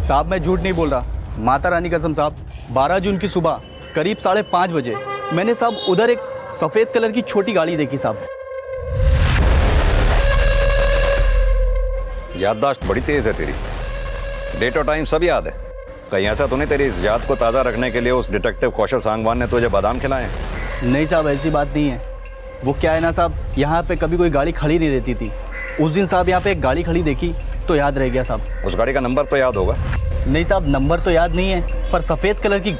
साहब मैं झूठ नहीं बोल रहा, माता रानी कसम साहब, 12 जून की सुबह करीब 5:30 बजे मैंने साहब उधर एक सफ़ेद कलर की छोटी गाड़ी देखी साहब। याददाश्त बड़ी तेज है तेरी, डेट और टाइम सब याद है। कहीं ऐसा तो नहीं तेरी इस याद को ताज़ा रखने के लिए उस डिटेक्टिव कौशल सांगवान ने तुझे बादाम खिलाए? नहीं साहब ऐसी बात नहीं है। वो क्या है ना साहब, यहाँ पे कभी कोई गाड़ी खड़ी नहीं रहती थी। उस दिन साहब यहाँ पे एक गाड़ी खड़ी देखी तो याद रह गया साहब। उस गाड़ी का नंबर तो याद होगा? नहीं साहब नंबर तो याद नहीं है, पर सफ़ेद कलर की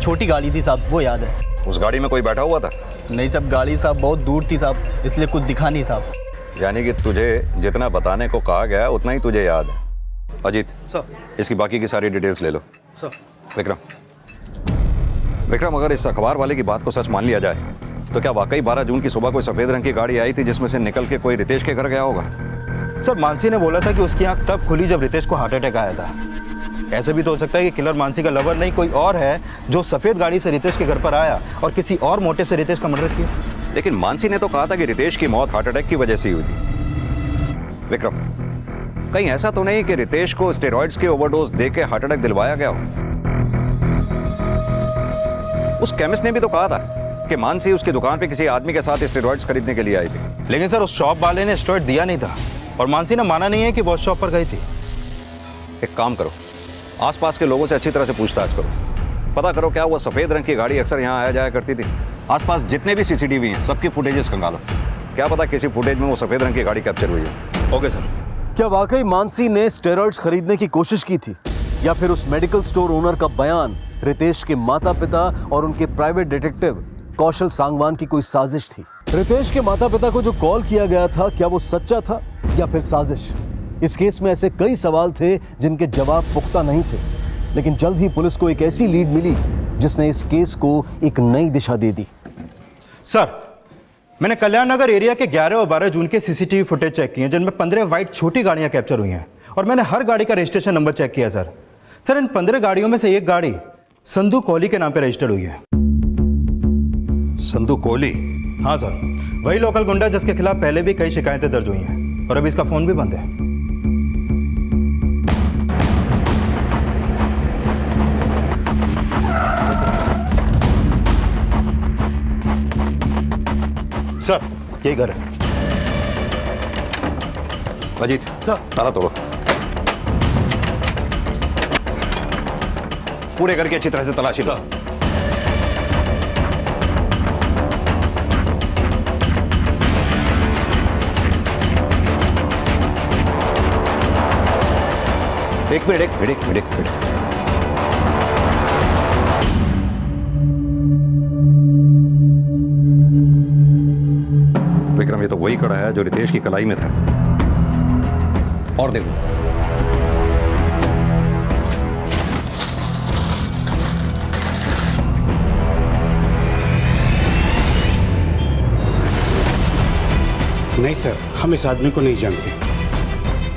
छोटी गाड़ी थी साहब, वो याद है। उस गाड़ी में कोई बैठा हुआ था? नहीं साहब, गाड़ी साहब बहुत दूर थी साहब, इसलिए कुछ दिखा नहीं साहब। यानी कि तुझे जितना बताने को कहा गया उतना ही तुझे याद है। अजीत सर, इसकी बाकी की सारी डिटेल्स ले लो। सर। विक्रम, अगर इस अखबार वाले की बात को सच मान लिया जाए तो क्या वाकई 12 जून की सुबह कोई सफेद रंग की गाड़ी आई थी जिसमें से निकल के कोई रितेश के घर गया होगा? सर मानसी ने बोला था कि उसकी आंख तब खुली जब रितेश को हार्ट अटैक आया था। ऐसे भी तो हो सकता है कि किलर मानसी का लवर नहीं कोई और है जो सफेद गाड़ी से रितेश के घर पर आया और किसी और मोटिव से रितेश का मर्डर किया। लेकिन मानसी ने तो कहा था कि रितेश की मौत हार्ट अटैक की वजह से हुई थी। विक्रम, कहीं ऐसा तो नहीं कि रितेश को स्टेरॉइड्स के ओवरडोज देके हार्ट अटैक दिलवाया गया हो? उस केमिस्ट ने भी तो कहा था कि मानसी उसकी दुकान पे किसी आदमी के साथ स्टेरॉइड्स खरीदने के लिए आई थी। लेकिन सर उस शॉप वाले ने स्टेरॉइड दिया नहीं था और मानसी ने माना नहीं है कि वो उस शॉप पर गई थी। एक काम करो, आसपास के लोगों से अच्छी तरह से पूछताछ करो, पता करो क्या वो सफेद रंग की गाड़ी अक्सर यहाँ आया जाया करती थी। आसपास जितने भी सीसीटीवी हैं सबकी फुटेजेस खंगालो, क्या पता किसी फुटेज में वो सफेद रंग की गाड़ी कैप्चर हुई है। Okay sir. क्या वाकई मानसी ने स्टेरॉइड्स खरीदने की कोशिश की थी, या फिर उस मेडिकल स्टोर ओनर का बयान रितेश के माता पिता और उनके प्राइवेट डिटेक्टिव कौशल सांगवान की कोई साजिश थी? रितेश के माता पिता को जो कॉल किया गया था, क्या वो सच्चा था या फिर साजिश? इस केस में ऐसे कई सवाल थे जिनके जवाब पुख्ता नहीं थे, लेकिन जल्द ही पुलिस को एक ऐसी लीड मिली जिसने इस केस को एक नई दिशा दे दी। सर, मैंने कल्याण नगर एरिया के 11 और 12 जून के सीसीटीवी फुटेज चेक किए जिनमें 15 वाइट छोटी गाड़ियां कैप्चर हुई हैं और मैंने हर गाड़ी का रजिस्ट्रेशन नंबर चेक किया सर। सर इन 15 गाड़ियों में से एक गाड़ी संधू कोहली के नाम पर रजिस्टर्ड हुई है। संधू कोहली? हाँ सर, वही लोकल गुंडा जिसके खिलाफ पहले भी कई शिकायतें दर्ज हुई हैं और अभी इसका फोन भी बंद है। सर यही घर है। अजीत सर, ताला तोड़ो, पूरे घर की अच्छी तरह से तलाशी लो। एक मिनट। विक्रम, ये तो वही कड़ा है जो रितेश की कलाई में था। और देखो, नहीं सर, हम इस आदमी को नहीं जानते।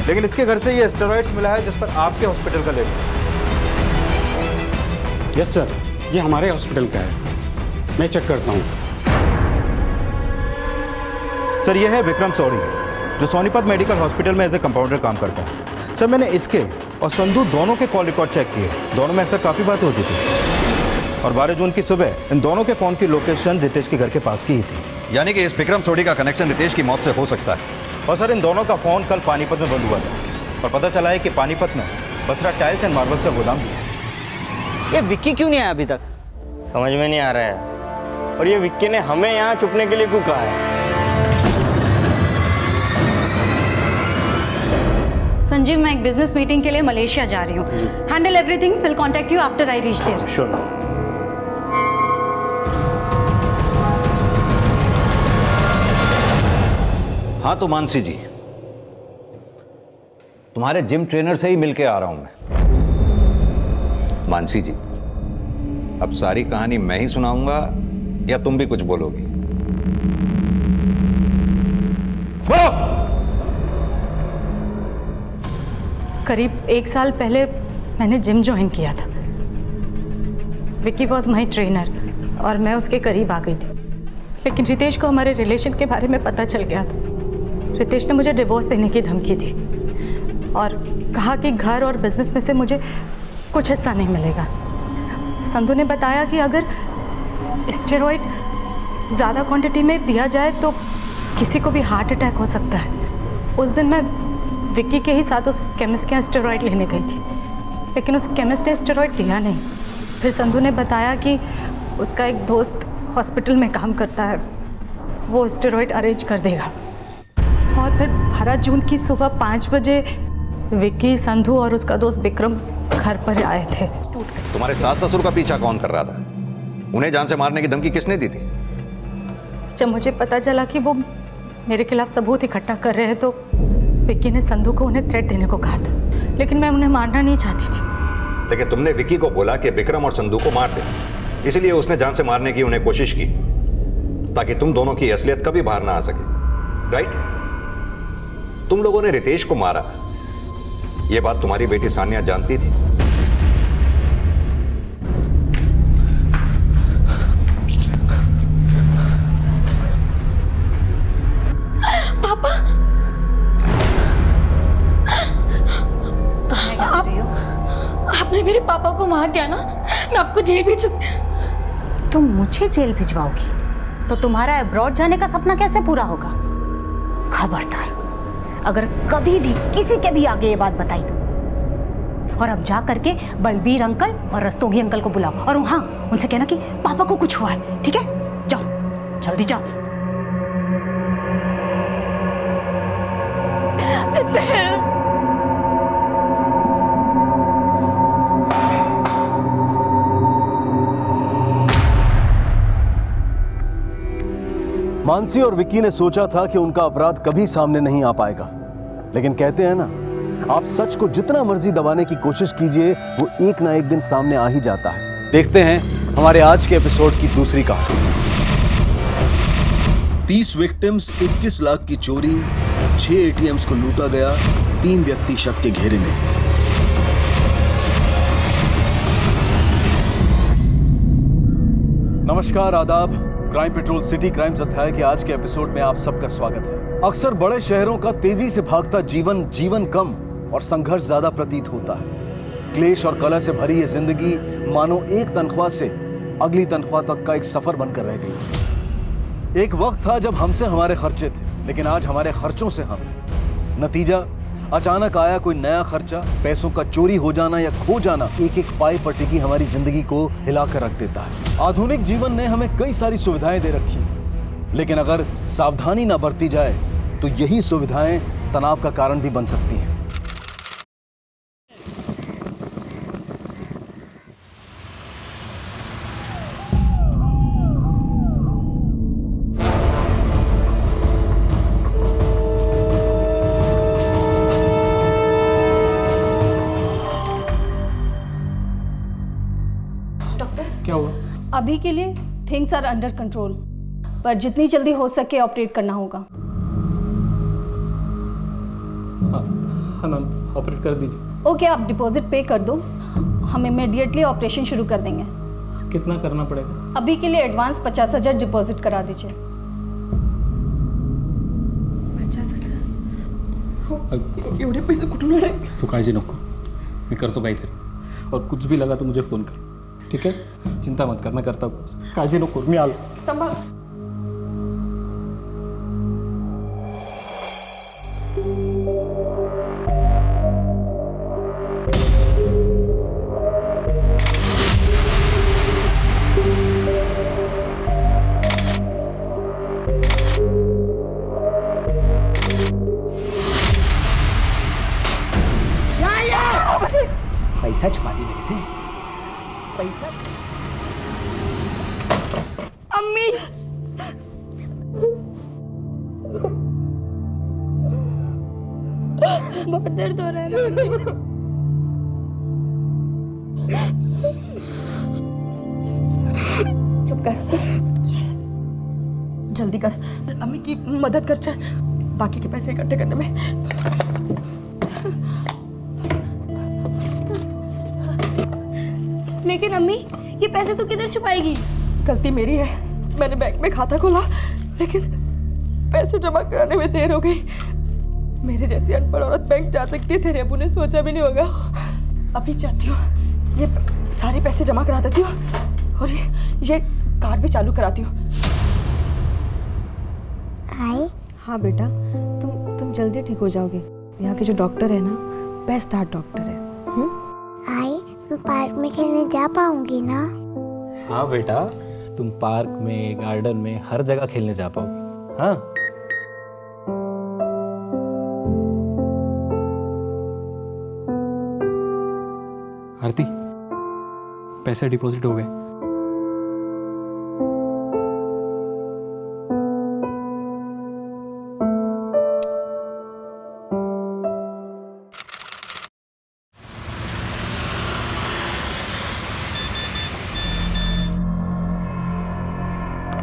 लेकिन इसके घर से ये स्टेरॉइड्स मिला है जिस पर आपके हॉस्पिटल का लेबल। यस सर, ये हमारे हॉस्पिटल का है, मैं चेक करता हूँ। सर ये है विक्रम सौरी जो सोनीपत मेडिकल हॉस्पिटल में एज ए कंपाउंडर काम करता है। सर मैंने इसके और संधू दोनों के कॉल रिकॉर्ड चेक किए, दोनों में अक्सर काफ़ी बातें होती थी और 12 जून की सुबह इन दोनों के फ़ोन की लोकेशन रितेश के घर के पास की ही थी। यानी कि इस विक्रम सोडी का कनेक्शन रितेश की मौत से हो सकता है। और सर इन दोनों का फ़ोन कल पानीपत में बंद हुआ था और पता चला है कि पानीपत में बसरा टाइल्स एंड मार्बल्स का गोदाम भी है। ये विक्की क्यों नहीं आया अभी तक? समझ में नहीं आ रहा है। और ये विक्की ने हमें यहाँ छुपने के लिए क्यों कहा है? संजीव, मैं एक बिजनेस मीटिंग के लिए मलेशिया जा रही हूँ। Handle everything, will contact you after I reach there. Sure. हाँ तो मानसी जी, तुम्हारे जिम ट्रेनर से ही मिलके आ रहा हूं मैं। मानसी जी, अब सारी कहानी मैं ही सुनाऊंगा या तुम भी कुछ बोलोगी? करीब 1 साल पहले मैंने जिम ज्वाइन किया था। विक्की वॉज माई ट्रेनर और मैं उसके करीब आ गई थी। लेकिन रितेश को हमारे रिलेशन के बारे में पता चल गया था। रितेश ने मुझे डिवोर्स देने की धमकी दी और कहा कि घर और बिजनेस में से मुझे कुछ हिस्सा नहीं मिलेगा। संधू ने बताया कि अगर स्टेरॉइड ज़्यादा क्वांटिटी में दिया जाए तो किसी को भी हार्ट अटैक हो सकता है। उस दिन मैं विक्की के ही साथ उस केमिस्ट के यहाँ स्टेरॉइड लेने गई थी, लेकिन उस केमिस्ट ने स्टेरॉइड दिया नहीं। फिर संधू ने बताया कि उसका एक दोस्त हॉस्पिटल में काम करता है, वो स्टेरॉइड अरेंज कर देगा। और फिर 12 जून की सुबह 5 बजे विक्की, संधू और उसका दोस्त विक्रम घर पर आए थे। तुम्हारे सास ससुर का पीछा कौन कर रहा था? उन्हें जान से मारने की धमकी किसने दी थी? जब मुझे पता चला कि वो मेरे खिलाफ सबूत इकट्ठा कर रहे हैं तो विक्की ने संधू को उन्हें थ्रेट देने को कहा था, लेकिन मैं उन्हें मारना नहीं चाहती थी। लेकिन तुमने विक्की को बोला कि विक्रम और संधू को मार दे, इसलिए उसने जान से मारने की उन्हें कोशिश की ताकि तुम दोनों की असलियत कभी बाहर ना आ सके, राइट? तुम लोगों ने रितेश को मारा, यह बात तुम्हारी बेटी सानिया जानती थी? पापा, आपने मेरे पापा को मार दिया ना, मैं आपको जेल भेजूंगी। तुम मुझे जेल भिजवाओगी तो तुम्हारा अब्रॉड जाने का सपना कैसे पूरा होगा? खबरदार, अगर कभी भी किसी के भी आगे ये बात बताई तो। और अब जा करके बलबीर अंकल और रस्तोगी अंकल को बुलाओ और हाँ, उनसे कहना कि पापा को कुछ हुआ है, ठीक है? जाओ, जल्दी जाओ। मानसी और विक्की ने सोचा था कि उनका अपराध कभी सामने नहीं आ पाएगा, लेकिन कहते हैं ना, आप सच को जितना मर्जी दबाने की कोशिश कीजिए, वो एक ना एक दिन सामने आ ही जाता है। देखते हैं हमारे आज के एपिसोड की दूसरी कहानी। 30 विक्टिम्स, 21 लाख की चोरी, 6 एटीएम्स को लूटा गया, 3 व्यक्ति शक के घेरे में। नमस्कार, आदाब। क्राइम पेट्रोल सिटी क्राइम्स अध्याय के आज के एपिसोड में आप सबका स्वागत है। अक्सर बड़े शहरों का तेजी से भागता जीवन कम और संघर्ष ज्यादा प्रतीत होता है। क्लेश और कलह से भरी ये जिंदगी मानो एक तनख्वाह से अगली तनख्वाह तक का एक सफर बनकर रह गई। एक वक्त था जब हमसे हमारे खर्चे थे, लेकिन आज हमारे खर्चों से हम। नतीजा, अचानक आया कोई नया खर्चा, पैसों का चोरी हो जाना या खो जाना एक एक पाई पर टिकी हमारी जिंदगी को हिलाकर रख देता है। आधुनिक जीवन ने हमें कई सारी सुविधाएं दे रखी हैं, लेकिन अगर सावधानी न बरती जाए तो यही सुविधाएं तनाव का कारण भी बन सकती हैं। क्या हुआ? अभी के लिए थिंग्स आर अंडर कंट्रोल, पर जितनी जल्दी हो सके ऑपरेट करना होगा। हाँ मैम, ऑपरेट कर दीजिए। ओके, आप डिपॉजिट पे कर दो, हम इमीडिएटली ऑपरेशन शुरू कर देंगे। कितना करना पड़ेगा? अभी के लिए एडवांस 50,000 डिपॉजिट करा दीजिए। 50,000? एवढे पैसे कुठून आले? तू काळजी नको, मी करतो काहीतरी, और कुछ भी लगा तो मुझे फोन कर, ठीक है? चिंता मत कर, मैं करता हूँ, काळजी नको, मी आलो। संभाळ। पैसा छुपा दी मेरे से। पैसा अम्मी बहुत दर्द हो रहा है। चुप कर, जल्दी कर, अम्मी की मदद कर, चल बाकी के पैसे इकट्ठे करने में। लेकिन अम्मी ये पैसे तो किधर छुपाएगी? गलती मेरी है, मैंने बैंक में खाता खोला लेकिन पैसे जमा कराने में देर हो गई। मेरे जैसी अनपढ़ औरत बैंक जा सकती है, तेरे अबू ने सोचा भी नहीं होगा। अभी चाहती हूँ ये सारे पैसे जमा करा देती हूँ और ये कार्ड भी चालू कराती हूँ। हाँ बेटा, तुम जल्दी ठीक हो जाओगे। यहाँ के जो डॉक्टर है ना, बेस्ट हार्ट डॉक्टर है। आई, मैं पार्क में खेलने जा पाऊंगी ना? हाँ बेटा, तुम पार्क में, गार्डन में, हर जगह खेलने जा पाओगे। हाँ आरती, पैसे डिपॉजिट हो गए।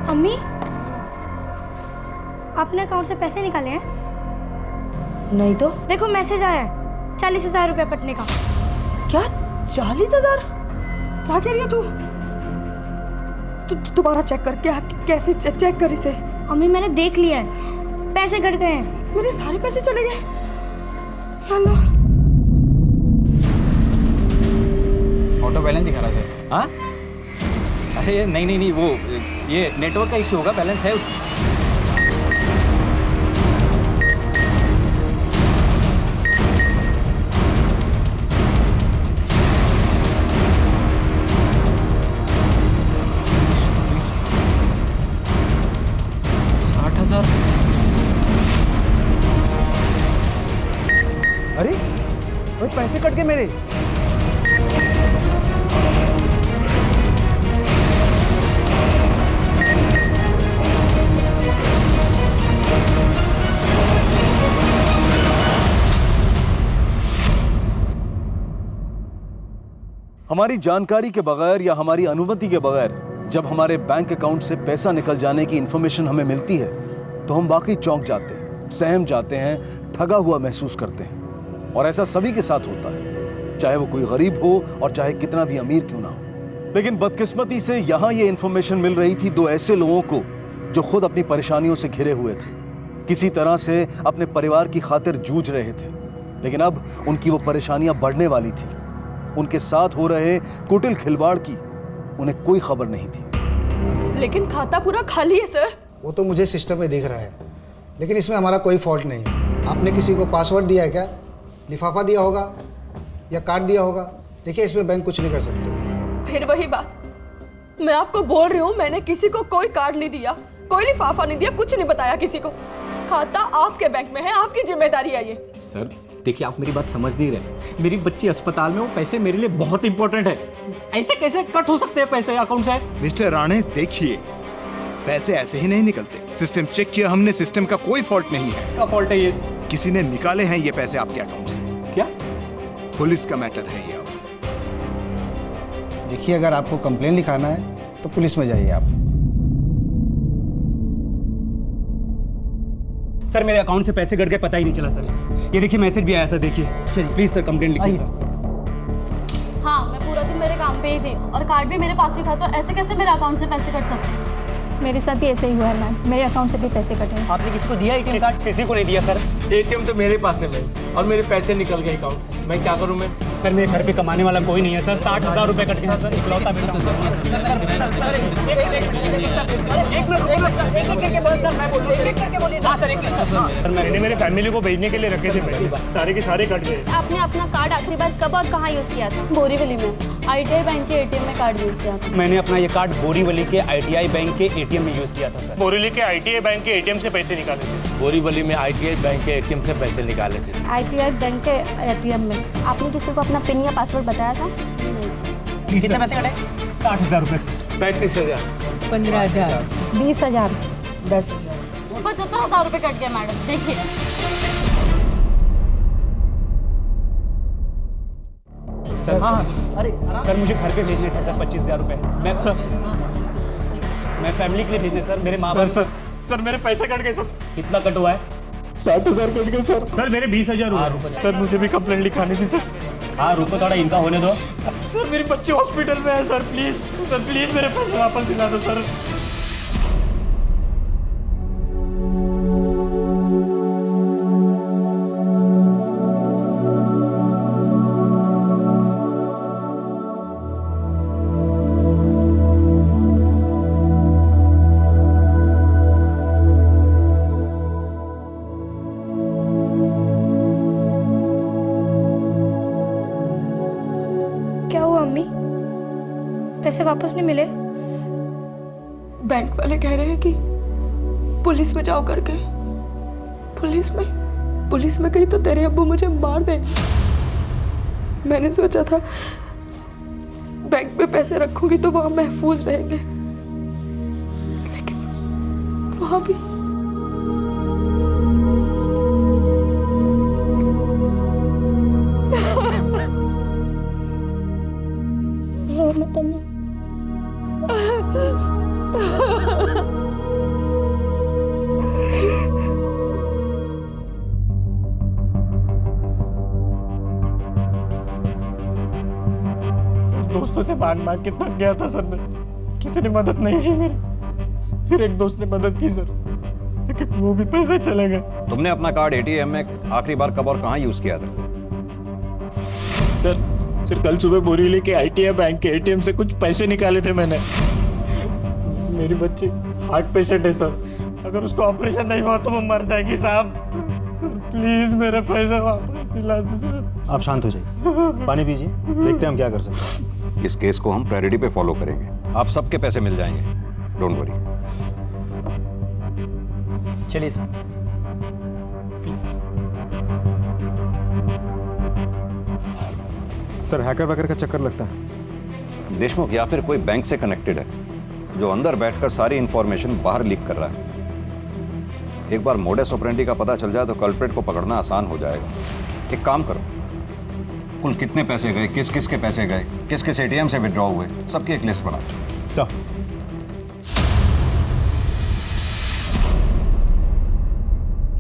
अम्मी, आपने अकाउंट से पैसे निकाले हैं? नहीं तो। देखो मैसेज आया है 40,000 रुपया कटने का। क्या 40,000? क्या कह रही है तू? दोबारा चेक कर, क्या कैसे चेक कर इसे? अम्मी मैंने देख लिया है, पैसे कट गए हैं। मेरे सारे पैसे चले गए। या अल्लाह। ऑटो बैलेंस दिखा रहा है। हाँ अरे नहीं, वो ये नेटवर्क का इश्यू होगा, बैलेंस है उसमें। अरे वो पैसे कट गए मेरे। हमारी जानकारी के बगैर या हमारी अनुमति के बगैर जब हमारे बैंक अकाउंट से पैसा निकल जाने की इंफॉर्मेशन हमें मिलती है तो हम वाकई चौंक जाते हैं, सहम जाते हैं, ठगा हुआ महसूस करते हैं। और ऐसा सभी के साथ होता है, चाहे वो कोई गरीब हो और चाहे कितना भी अमीर क्यों ना हो। लेकिन बदकिस्मती से यहाँ ये इंफॉर्मेशन मिल रही थी दो ऐसे लोगों को जो खुद अपनी परेशानियों से घिरे हुए थे, किसी तरह से अपने परिवार की खातिर जूझ रहे थे। लेकिन अब उनकी वो परेशानियां बढ़ने वाली थी। उनके साथ हो रहे कुटिल खिलवाड़ की उन्हें कोई खबर नहीं थी। लेकिन खाता पूरा खाली है सर। वो तो मुझे सिस्टम में दिख रहा है, लेकिन इसमें हमारा कोई फॉल्ट नहीं है। आपने किसी को पासवर्ड दिया है क्या? लिफाफा दिया होगा या कार्ड दिया होगा? देखिए इसमें बैंक कुछ नहीं कर सकते। फिर वही बात, मैं आपको बोल रही हूँ, मैंने किसी को कोई कार्ड नहीं दिया, कोई लिफाफा नहीं दिया, कुछ नहीं बताया किसी को। खाता आपके बैंक में है, आपकी जिम्मेदारी है ये। सर देखिए, आप मेरी बात समझ नहीं रहे। मेरी बच्ची अस्पताल में, वो पैसे मेरे लिए बहुत इंपॉर्टेंट है। ऐसे कैसे कट हो सकते हैं पैसे अकाउंट से? मिस्टर राणे देखिए, पैसे ऐसे ही नहीं निकलते। सिस्टम चेक किया हमने, सिस्टम का कोई फॉल्ट नहीं है। इसका फॉल्ट है ये। किसी ने निकाले हैं ये पैसे आपके अकाउंट से। क्या? पुलिस का मैटर है ये। अब देखिए अगर आपको कंप्लेन लिखाना है तो पुलिस में जाइए आप। सर मेरे अकाउंट से पैसे कट गए, पता ही नहीं चला सर। ये देखिए मैसेज भी आया सर, देखिए। चलिए प्लीज सर कंप्लेंट लिखिए सर। हाँ, मैं पूरा दिन मेरे काम पे ही थी और कार्ड भी मेरे पास ही था, तो ऐसे कैसे मेरे अकाउंट से पैसे कट सकते हैं? मेरे साथ भी ऐसे ही हुआ है मैम, मेरे अकाउंट से भी पैसे कटे हैं। आपने किसी को दिया एटीएम कार्ड? किसी को नहीं दिया सर। एटीएम तो मेरे पास है मैम, और मेरे पैसे निकल गए अकाउंट से। मैं क्या करूँ मैं? सर मेरे घर पे कमाने वाला कोई नहीं है सर। 60,000 रुपए कट गए सर, इकलौता बेटा। एक के बोलिए सर। मैंने मेरे फैमिली को भेजने के लिए रखे थे पैसे, सारे के सारे कट गए। आपने अपना कार्ड आखिरी बार कब और कहाँ यूज़ किया था? बोरीवली में ITI बैंक के ATM में कार्ड यूज़ किया था। मैंने अपना ये कार्ड बोरीवली के ITI बैंक के ATM में यूज़ किया था सर। बोरीवली के ITI बैंक के ATM से पैसे निकाले थे। बोरीवली में ITI बैंक के ATM से पैसे निकाले थे। ITI बैंक के ATM में। आपने किसी को अपना पिन या पासवर्ड बताया था? कितने पैसे कटे? 60,000 रुपये से 35,000, 15,000, 20,000, 10,000, 75,000 रुपये कट गए मैडम। देखिए सर अरे सर मुझे घर पे भेजने थे सर 25,000 रुपये। मैं फैमिली के लिए भेजने सर, मेरे माँ बाप। सर मेरे पैसे कट गए सर। कितना कट हुआ है? 60,000 कट गए सर। सर मेरे 20,000 हुए। सर मुझे भी कंप्लेंट लिखानी थी सर। हाँ रुको थोड़ा, इनका होने दो। सर मेरी बच्ची हॉस्पिटल में है सर, प्लीज मेरे पैसे वापस दिला दो सर। पैसे वापस नहीं मिले। बैंक वाले कह रहे हैं कि पुलिस में जाओ करके। पुलिस में गई तो तेरे अब्बू मुझे मार देंगे। मैंने सोचा था बैंक में पैसे रखूंगी तो वहां महफूज रहेंगे, लेकिन वहां भी दोस्तों से मांग के थक गया था सर मैं, किसी ने मदद नहीं की मेरी। फिर एक दोस्त ने मदद की सर, लेकिन वो भी पैसे चले गए। तुमने अपना कार्ड ATM में आखिरी बार कब और कहाँ यूज किया था? सर कल सुबह बोरीवली के ITI बैंक के ATM से कुछ पैसे निकाले थे मैंने। मेरी बच्ची हार्ट पेशेंट है सर, अगर उसको ऑपरेशन नहीं हुआ तो वो मर जाएगी साहब। सर प्लीज मेरे पैसे वापस दिला दो सर। आप शांत हो जाइए, पानी पीजिए, देखते हैं हम क्या कर सकते हैं। इस केस को हम प्रायोरिटी पे फॉलो करेंगे, आप सबके पैसे मिल जाएंगे, डोंट वरी। चलिए सर। सर हैकर वैकर का चक्कर लगता है। देशमुख या फिर कोई बैंक से कनेक्टेड है जो अंदर बैठकर सारी इंफॉर्मेशन बाहर लीक कर रहा है। एक बार मोडस ऑपरेंडी का पता चल जाए तो कल्प्रेट को पकड़ना आसान हो जाएगा। एक काम करो, कुल कितने पैसे गए, किस किस के पैसे गए, किस किस ATM से विड्रॉ हुए, सबकी एक लिस्ट बनाओ। सर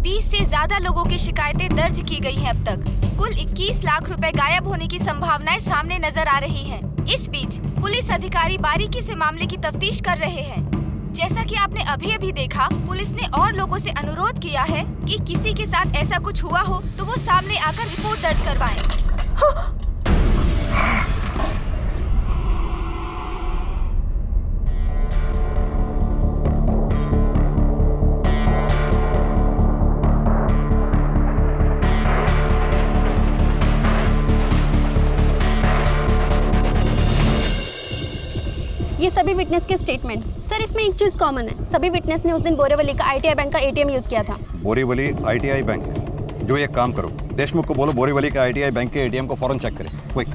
20 से ज्यादा लोगों की शिकायतें दर्ज की गई हैं अब तक। कुल 21 लाख रुपए गायब होने की संभावनाएं सामने नजर आ रही हैं। इस बीच पुलिस अधिकारी बारीकी से मामले की तफ्तीश कर रहे हैं। जैसा कि आपने अभी देखा, पुलिस ने और लोगों से अनुरोध किया है कि किसी के साथ ऐसा कुछ हुआ हो तो वो सामने आकर रिपोर्ट दर्ज करवाएं। ये सभी विटनेस के स्टेटमेंट। सर इसमें एक चीज कॉमन है, सभी विटनेस ने उस दिन बोरीवली का ITI बैंक का ATM यूज किया था। बोरीवली ITI बैंक, जो एक काम करो, देशमुख को बोलो बोरीवली के ITI बैंक के ATM को फौरन चेक करें, क्विक।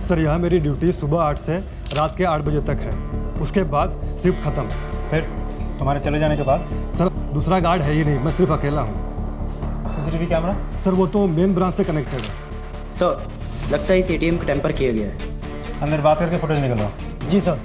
सर यहाँ मेरी ड्यूटी सुबह 8 से रात के 8 बजे तक है, उसके बाद शिफ्ट खत्म। फिर तुम्हारे चले जाने के बाद? सर दूसरा गार्ड है ही नहीं, मैं सिर्फ अकेला हूँ। CCTV camera? सर वो तो मेन ब्रांच से कनेक्टेड है। सर लगता है इस ATM को टेम्पर किया गया है। अंदर बात करके फुटेज निकलवाओ। जी सर।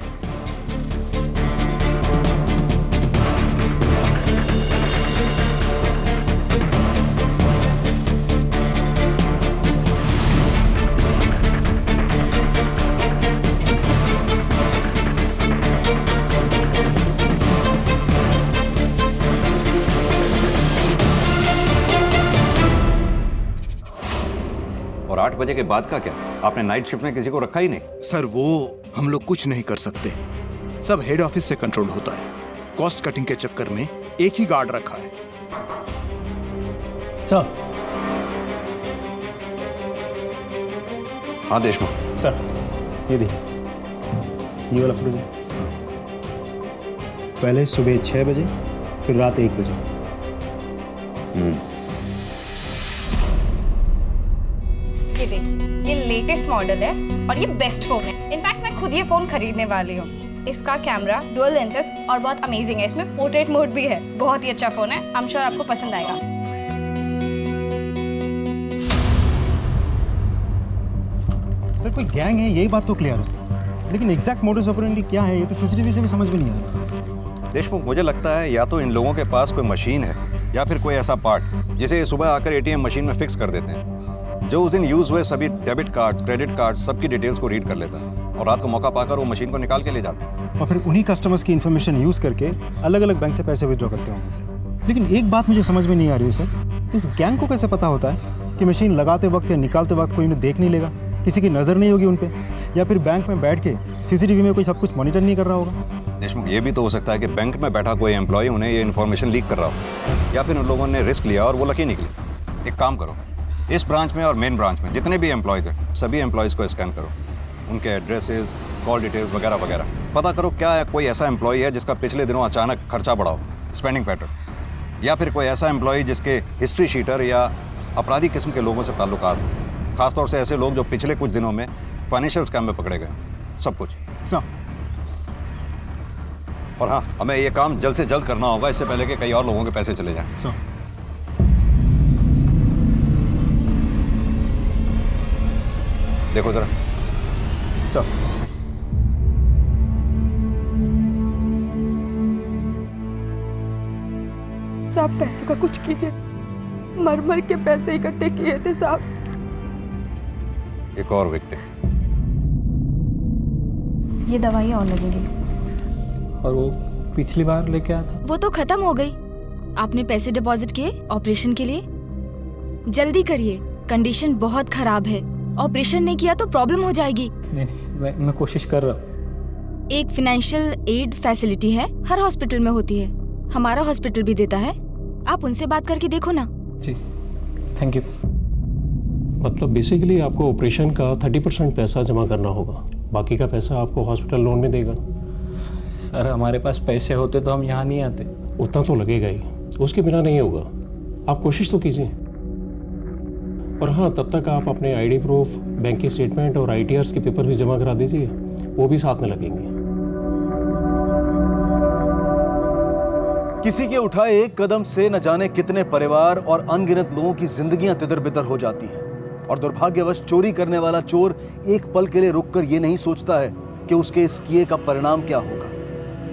बजे के बाद का क्या? आपने नाइट शिफ्ट में किसी को रखा ही नहीं? सर वो हम लोग कुछ नहीं कर सकते, सब हेड ऑफिस से कंट्रोल होता है। कॉस्ट कटिंग के चक्कर में एक ही गार्ड रखा है। सर। हाँ देशमुख। सर ये देखिए, ये वाला फुटेज है। पहले सुबह 6 बजे, फिर रात 1 बजे। ये देखिए, ये लेटेस्ट मॉडल है और ये बेस्ट फोन है। इनफैक्ट मैं खुद ये फोन खरीदने वाली हूँ। इसका कैमरा डुअल लेंसेस और बहुत अमेजिंग है। इसमें पोर्ट्रेट मोड भी है। बहुत ही अच्छा फोन है। आई एम श्योर आपको पसंद आएगा। सर कोई गैंग है, यही बात तो क्लियर है, लेकिन एग्जैक्ट मोडस ऑपरेंडी क्या है ये तो सीसीटीवी से भी समझ में नहीं आ रहा। देशमुख, मुझे लगता है या तो इन लोगों के पास कोई मशीन है या फिर कोई ऐसा पार्ट जिसे सुबह आकर एटीएम मशीन में फिक्स कर देते हैं, जो उस दिन यूज हुए सभी डेबिट कार्ड, क्रेडिट कार्ड, सबकी डिटेल्स को रीड कर लेता है और रात को मौका पाकर वो मशीन को निकाल के ले जाता है। और फिर उन्हीं कस्टमर्स की इन्फॉर्मेशन यूज करके अलग अलग बैंक से पैसे विड्रॉ करते होंगे। लेकिन एक बात मुझे समझ में नहीं आ रही है सर, इस गैंग को कैसे पता होता है कि मशीन लगाते वक्त या निकालते वक्त कोई उन्हें देख नहीं लेगा, किसी की नज़र नहीं होगी उन पे, या फिर बैंक में बैठ के सीसीटीवी में कोई सब कुछ मॉनिटर नहीं कर रहा होगा। देशमुख, ये भी तो हो सकता है कि बैंक में बैठा कोई एम्प्लॉय उन्हें ये इन्फॉर्मेशन लीक कर रहा हो, या फिर उन लोगों ने रिस्क लिया और वो लकी निकले। एक काम करो, इस ब्रांच में और मेन ब्रांच में जितने भी एम्प्लॉयज़ हैं, सभी एम्प्लॉयज़ को स्कैन करो, उनके एड्रेसेस, कॉल डिटेल्स वगैरह वगैरह। पता करो क्या है, कोई ऐसा एम्प्लॉय है जिसका पिछले दिनों अचानक खर्चा बढ़ा हो, स्पेंडिंग पैटर्न, या फिर कोई ऐसा एम्प्लॉय जिसके हिस्ट्री शीटर या अपराधी किस्म के लोगों से ताल्लुकात हो, खासतौर से ऐसे लोग जो पिछले कुछ दिनों में फाइनेंशियल स्कैम में पकड़े गए। सब कुछ सर। और हाँ, हमें ये काम जल्द से जल्द करना होगा, इससे पहले कि कई और लोगों के पैसे चले जाएं। सर। देखो जरा। सर। साहब पैसों का कुछ कीजिए, मर मर के पैसे इकट्ठे किए थे साहब। एक और विक्टिम। ये दवाई और लगेगी। और वो पिछली बार लेके आया था, वो तो खत्म हो गई। आपने पैसे डिपॉजिट किए ऑपरेशन के लिए? जल्दी करिए, कंडीशन बहुत खराब है। ऑपरेशन नहीं किया तो प्रॉब्लम हो जाएगी। नहीं, मैं कोशिश कर रहा हूँ। एक फाइनेंशियल एड फैसिलिटी है, हर हॉस्पिटल में होती है, हमारा हॉस्पिटल भी देता है। आप उनसे बात करके देखो ना। जी, थैंक यू। मतलब बेसिकली आपको ऑपरेशन का 30% पैसा जमा करना होगा, बाकी का पैसा आपको हॉस्पिटल लोन में देगा। सर हमारे पास पैसे होते तो हम यहाँ नहीं आते। उतना तो लगेगा ही, उसके बिना नहीं होगा। आप कोशिश तो कीजिए। और हाँ, तब तक आप अपने आईडी प्रूफ, बैंक की स्टेटमेंट और ITRs के पेपर भी जमा करा दीजिए, वो भी साथ में लगेंगे। किसी के उठाए एक कदम से न जाने कितने परिवार और अनगिनत लोगों की जिंदगियां तितर-बितर हो जाती हैं। और दुर्भाग्यवश चोरी करने वाला चोर एक पल के लिए रुककर ये नहीं सोचता है कि उसके इस किए का परिणाम क्या होगा।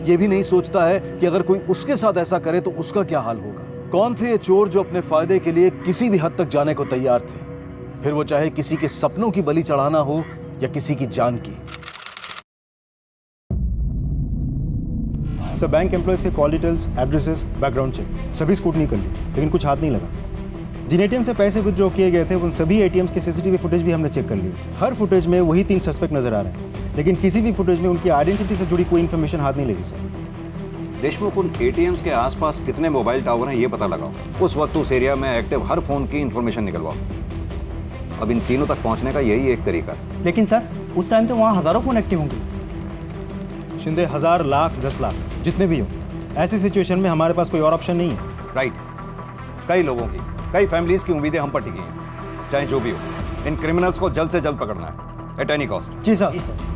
ये भी नहीं सोचता है कि अगर कोई उसके साथ ऐसा करे तो उसका क्या हाल होगा। कौन थे ये चोर जो अपने फायदे के लिए किसी भी हद तक जाने को तैयार थे, फिर वो चाहे किसी के सपनों की बलि चढ़ाना हो या किसी की जान की। सर बैंक एम्प्लॉयज के call details, addresses, background check सभी स्कूटनी कर ली, लेकिन कुछ हाथ नहीं लगा। जिन एटीएम से पैसे विड्रॉ किए गए थे उन सभी एटीएम्स के सीसीटीवी फुटेज भी हमने चेक कर ली। हर फुटेज में वही 3 सस्पेक्ट नजर आ रहे हैं, लेकिन किसी भी फुटेज में उनकी आइडेंटिटी से जुड़ी कोई इन्फॉर्मेशन हाथ नहीं लगी सर। देशमुख, उन एटीएम्स के आसपास कितने मोबाइल टावर हैं ये पता लगाओ। उस वक्त उस एरिया में एक्टिव हर फोन की इन्फॉर्मेशन निकलवाओ। अब इन तीनों तक पहुंचने का यही एक तरीका है। लेकिन सर उस टाइम तो वहाँ हजारों फोन एक्टिव होंगे। शिंदे, 1000, लाख, 10 लाख जितने भी हो, ऐसी सिचुएशन में हमारे पास कोई और ऑप्शन नहीं है। राइट, कई लोगों की, कई फैमिलीज की उम्मीदें हम पर टिकी हैं। चाहे जो भी हो, इन क्रिमिनल्स को जल्द से जल्द पकड़ना है, एट एनी कॉस्ट। जी सर।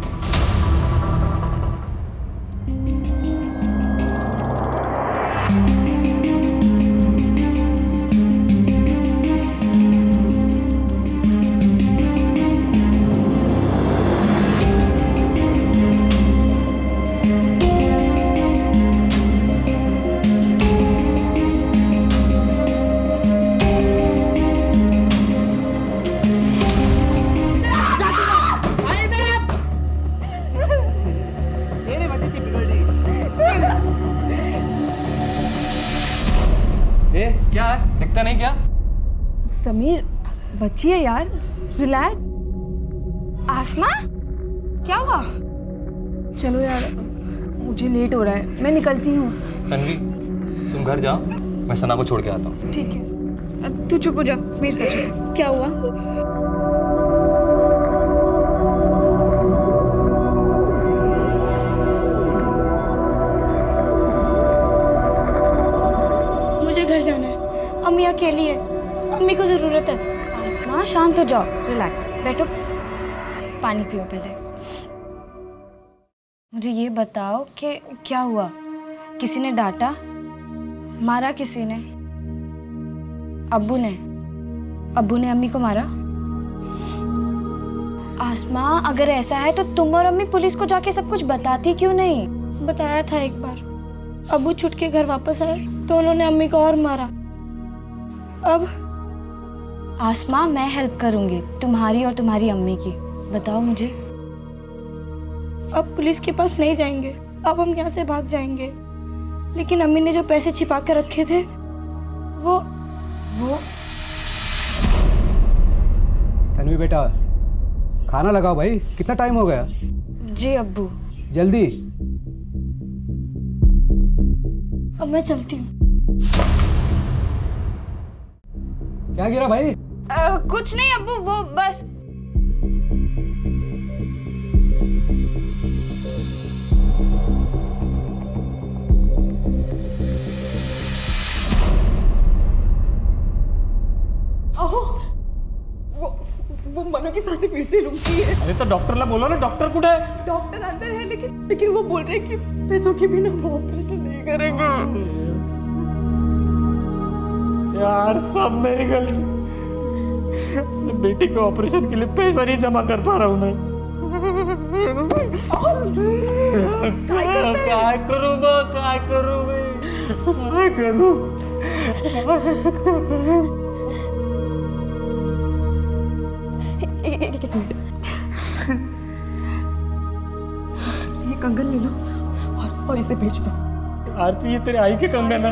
क्या है, दिखता नहीं क्या? समीर बच्ची है यार, रिलैक्स। आसमा, क्या हुआ? चलो यार, मुझे लेट हो रहा है, मैं निकलती हूँ। तन्वी, तुम घर जाओ, मैं सना को छोड़ के आता हूँ। ठीक है, तू चुप हो जा, मेरे साथ चुप। क्या हुआ? मुझे घर जाना है, अम्मी अकेली है, अम्मी को ज़रूरत है। आसमा, शांत हो जाओ, रिलैक्स, बैठो, पानी पियो पहले। मुझे ये बताओ कि क्या हुआ? किसी ने डांटा, मारा किसी ने? अब्बू ने अम्मी को मारा? आसमा, अगर ऐसा है तो तुम और अम्मी पुलिस को जाके सब कुछ बताती क्यों नहीं? बताया था एक बार, अब्बू छुट के घर वापस आए तो उन्होंने अम्मी को और मारा। अब आसमा, मैं हेल्प करूंगी तुम्हारी और तुम्हारी अम्मी की। बताओ मुझे। अब पुलिस के पास नहीं जाएंगे, अब हम यहाँ से भाग जाएंगे। लेकिन अम्मी ने जो पैसे छिपा कर रखे थे वो तन्वी बेटा, खाना लगाओ भाई, कितना टाइम हो गया? जी अब्बू। जल्दी। अब मैं चलती हूँ। क्या गिरा भाई? कुछ नहीं अब्बू, वो बस। वो मनु की सांसें फिर से रुकी है। अरे तो डॉक्टरला बोलो ना, डॉक्टर कुठे है? डॉक्टर अंदर है, लेकिन वो बोल रहे हैं कि पैसों के बिना वो ऑपरेशन नहीं करेंगे। यार सब मेरी गलती, अपने बेटी के ऑपरेशन के लिए पैसा नहीं जमा कर पा रहा हूँ मैं। क्या करूँ एक मिनट, ये कंगन ले लो और इसे बेच दो। आरती, ये तेरे आई के कंगन है,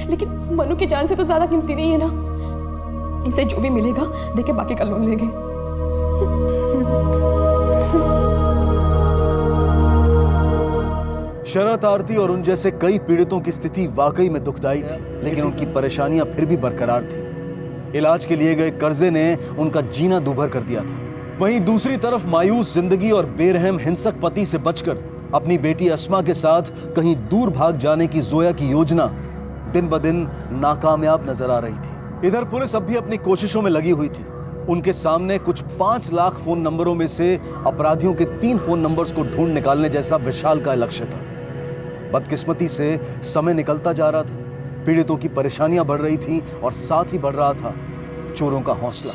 लेकिन मनु की जान से तो ज्यादा कीमती नहीं है ना। इसे जो भी मिलेगा देके बाकी का लोन लेंगे। शरत, आरती और उन जैसे कई पीड़ितों की स्थिति वाकई में दुखदाई थी, लेकिन उनकी परेशानियां फिर भी बरकरार थी। इलाज के लिए गए कर्जे ने उनका जीना दूभर कर दिया था। वहीं दूसरी तरफ मायूस जिंदगी और बेरहम हिंसक पति से बचकर अपनी बेटी अस्मा के साथ कहीं दूर भाग जाने की जोया की योजना दिन ब दिन नाकामयाब नजर आ रही थी। इधर पुलिस अब भी अपनी कोशिशों में लगी हुई थी। उनके सामने कुछ 5 लाख फोन नंबरों में से अपराधियों के 3 फोन नंबर्स को ढूंढ निकालने जैसा विशाल का लक्ष्य था। बदकिस्मती से समय निकलता जा रहा था, पीड़ितों की परेशानियां बढ़ रही थी और साथ ही बढ़ रहा था चोरों का हौसला।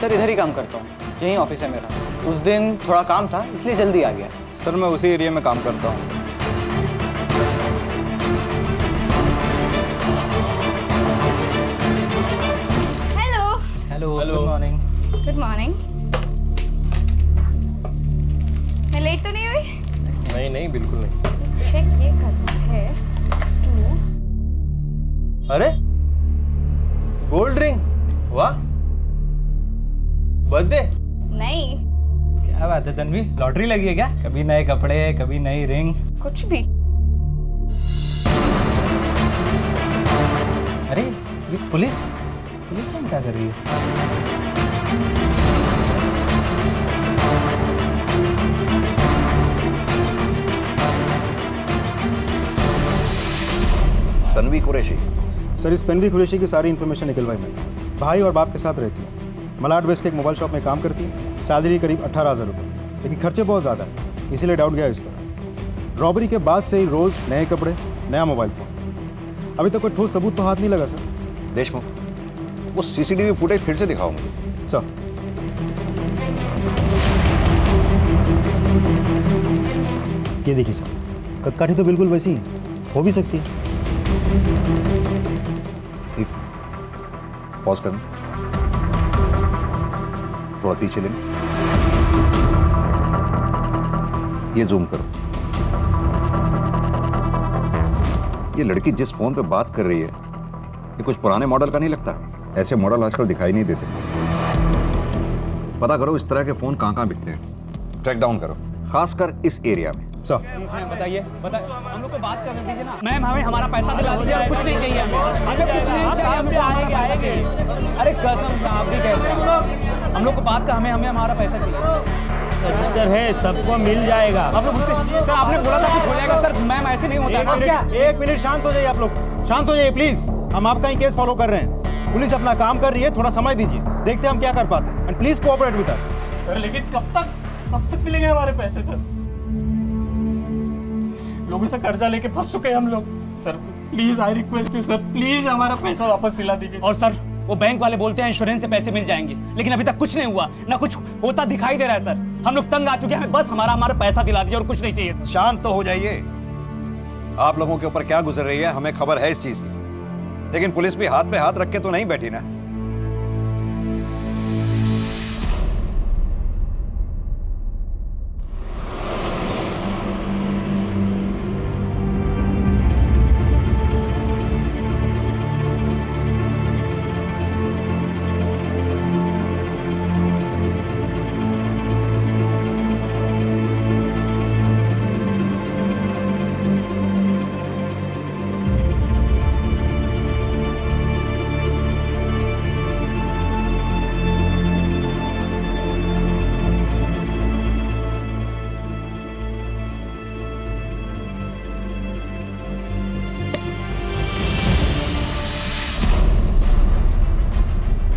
सर इधर ही काम करता हूँ, यही ऑफिस है मेरा। उस दिन थोड़ा काम था इसलिए जल्दी आ गया। सर मैं उसी एरिया में काम करता हूँ। Hello. Good morning. Good morning. मैं लेट तो नहीं हुई? नहीं, बिल्कुल नहीं। चेक ये करना है। अरे गोल्ड रिंग, वाह, बर्थडे? नहीं। क्या बात है तन्वी, लॉटरी लगी है क्या? कभी नए कपड़े, कभी नई रिंग। कुछ भी। अरे ये पुलिस क्या कर रही है? तन्वी कुरैशी। सर इस तन्वी कुरैशी की सारी इन्फॉर्मेशन निकलवाई मैंने। भाई और बाप के साथ रहती है, मलाड वेस्ट के एक मोबाइल शॉप में काम करती है। सैलरी करीब 18,000 रुपये, लेकिन खर्चे बहुत ज़्यादा है, इसीलिए डाउट गया इस पर। रॉबरी के बाद से ही रोज़ नए कपड़े, नया मोबाइल फ़ोन। अभी तक कोई ठोस सबूत तो हाथ नहीं लगा सर। देशमुख, वो सीसीटीवी फुटेज फिर से दिखाओ मुझे। सर ये देखिए सर, कदकाठी तो बिल्कुल वैसी ही हो भी सकती है। पॉज कर, थोड़ा पीछे ले, ये जूम करो। ये लड़की जिस फोन पे बात कर रही है ये कुछ पुराने मॉडल का नहीं लगता? ऐसे मॉडल आजकल दिखाई नहीं देते। पता करो इस तरह के फोन कहाँ बिकते हैं, ट्रैक डाउन करो, खासकर इस एरिया में। प्लीज मैम बताइए, हम लोग को बात करने दीजिए ना। मैम हमें हमारा पैसा दिला दीजिए, और कुछ नहीं चाहिए हमें कुछ नहीं चाहिए, हमको हमारा पैसा चाहिए। अरे कसम से आप भी कैसे, हम लोग को बात का हमें हमारा पैसा चाहिए। रजिस्टर है, सबको मिल जाएगा। आप लोग सर आपने बोला था कुछ हो जाएगा सर। मैम ऐसे नहीं होता है। एक मिनट शांत हो जाइए, आप लोग शांत हो जाइए प्लीज। हम आपका ही केस फॉलो कर रहे हैं, पुलिस अपना काम कर रही है, थोड़ा समय दीजिए, देखते हैं हम क्या कर पाते हैं। And please cooperate with us. Sir लेकिन कब तक मिलेंगे हमारे पैसे सर? लोगों से कर्जा लेके फंस चुके हैं हम लोग। Sir please, I request you sir, please हमारा पैसा वापस दिला दीजिए। और सर वो बैंक वाले बोलते हैं इंश्योरेंस से पैसे मिल जाएंगे, लेकिन अभी तक कुछ नहीं हुआ, ना कुछ होता दिखाई दे रहा है सर। हम लोग तंग आ चुके हैं, हमें बस हमारा पैसा दिला दीजिए और कुछ नहीं चाहिए। शांत तो हो जाइए। आप लोगों के ऊपर क्या गुजर रही है हमें खबर है इस चीज की, लेकिन पुलिस भी हाथ पे हाथ रख के तो नहीं बैठी ना।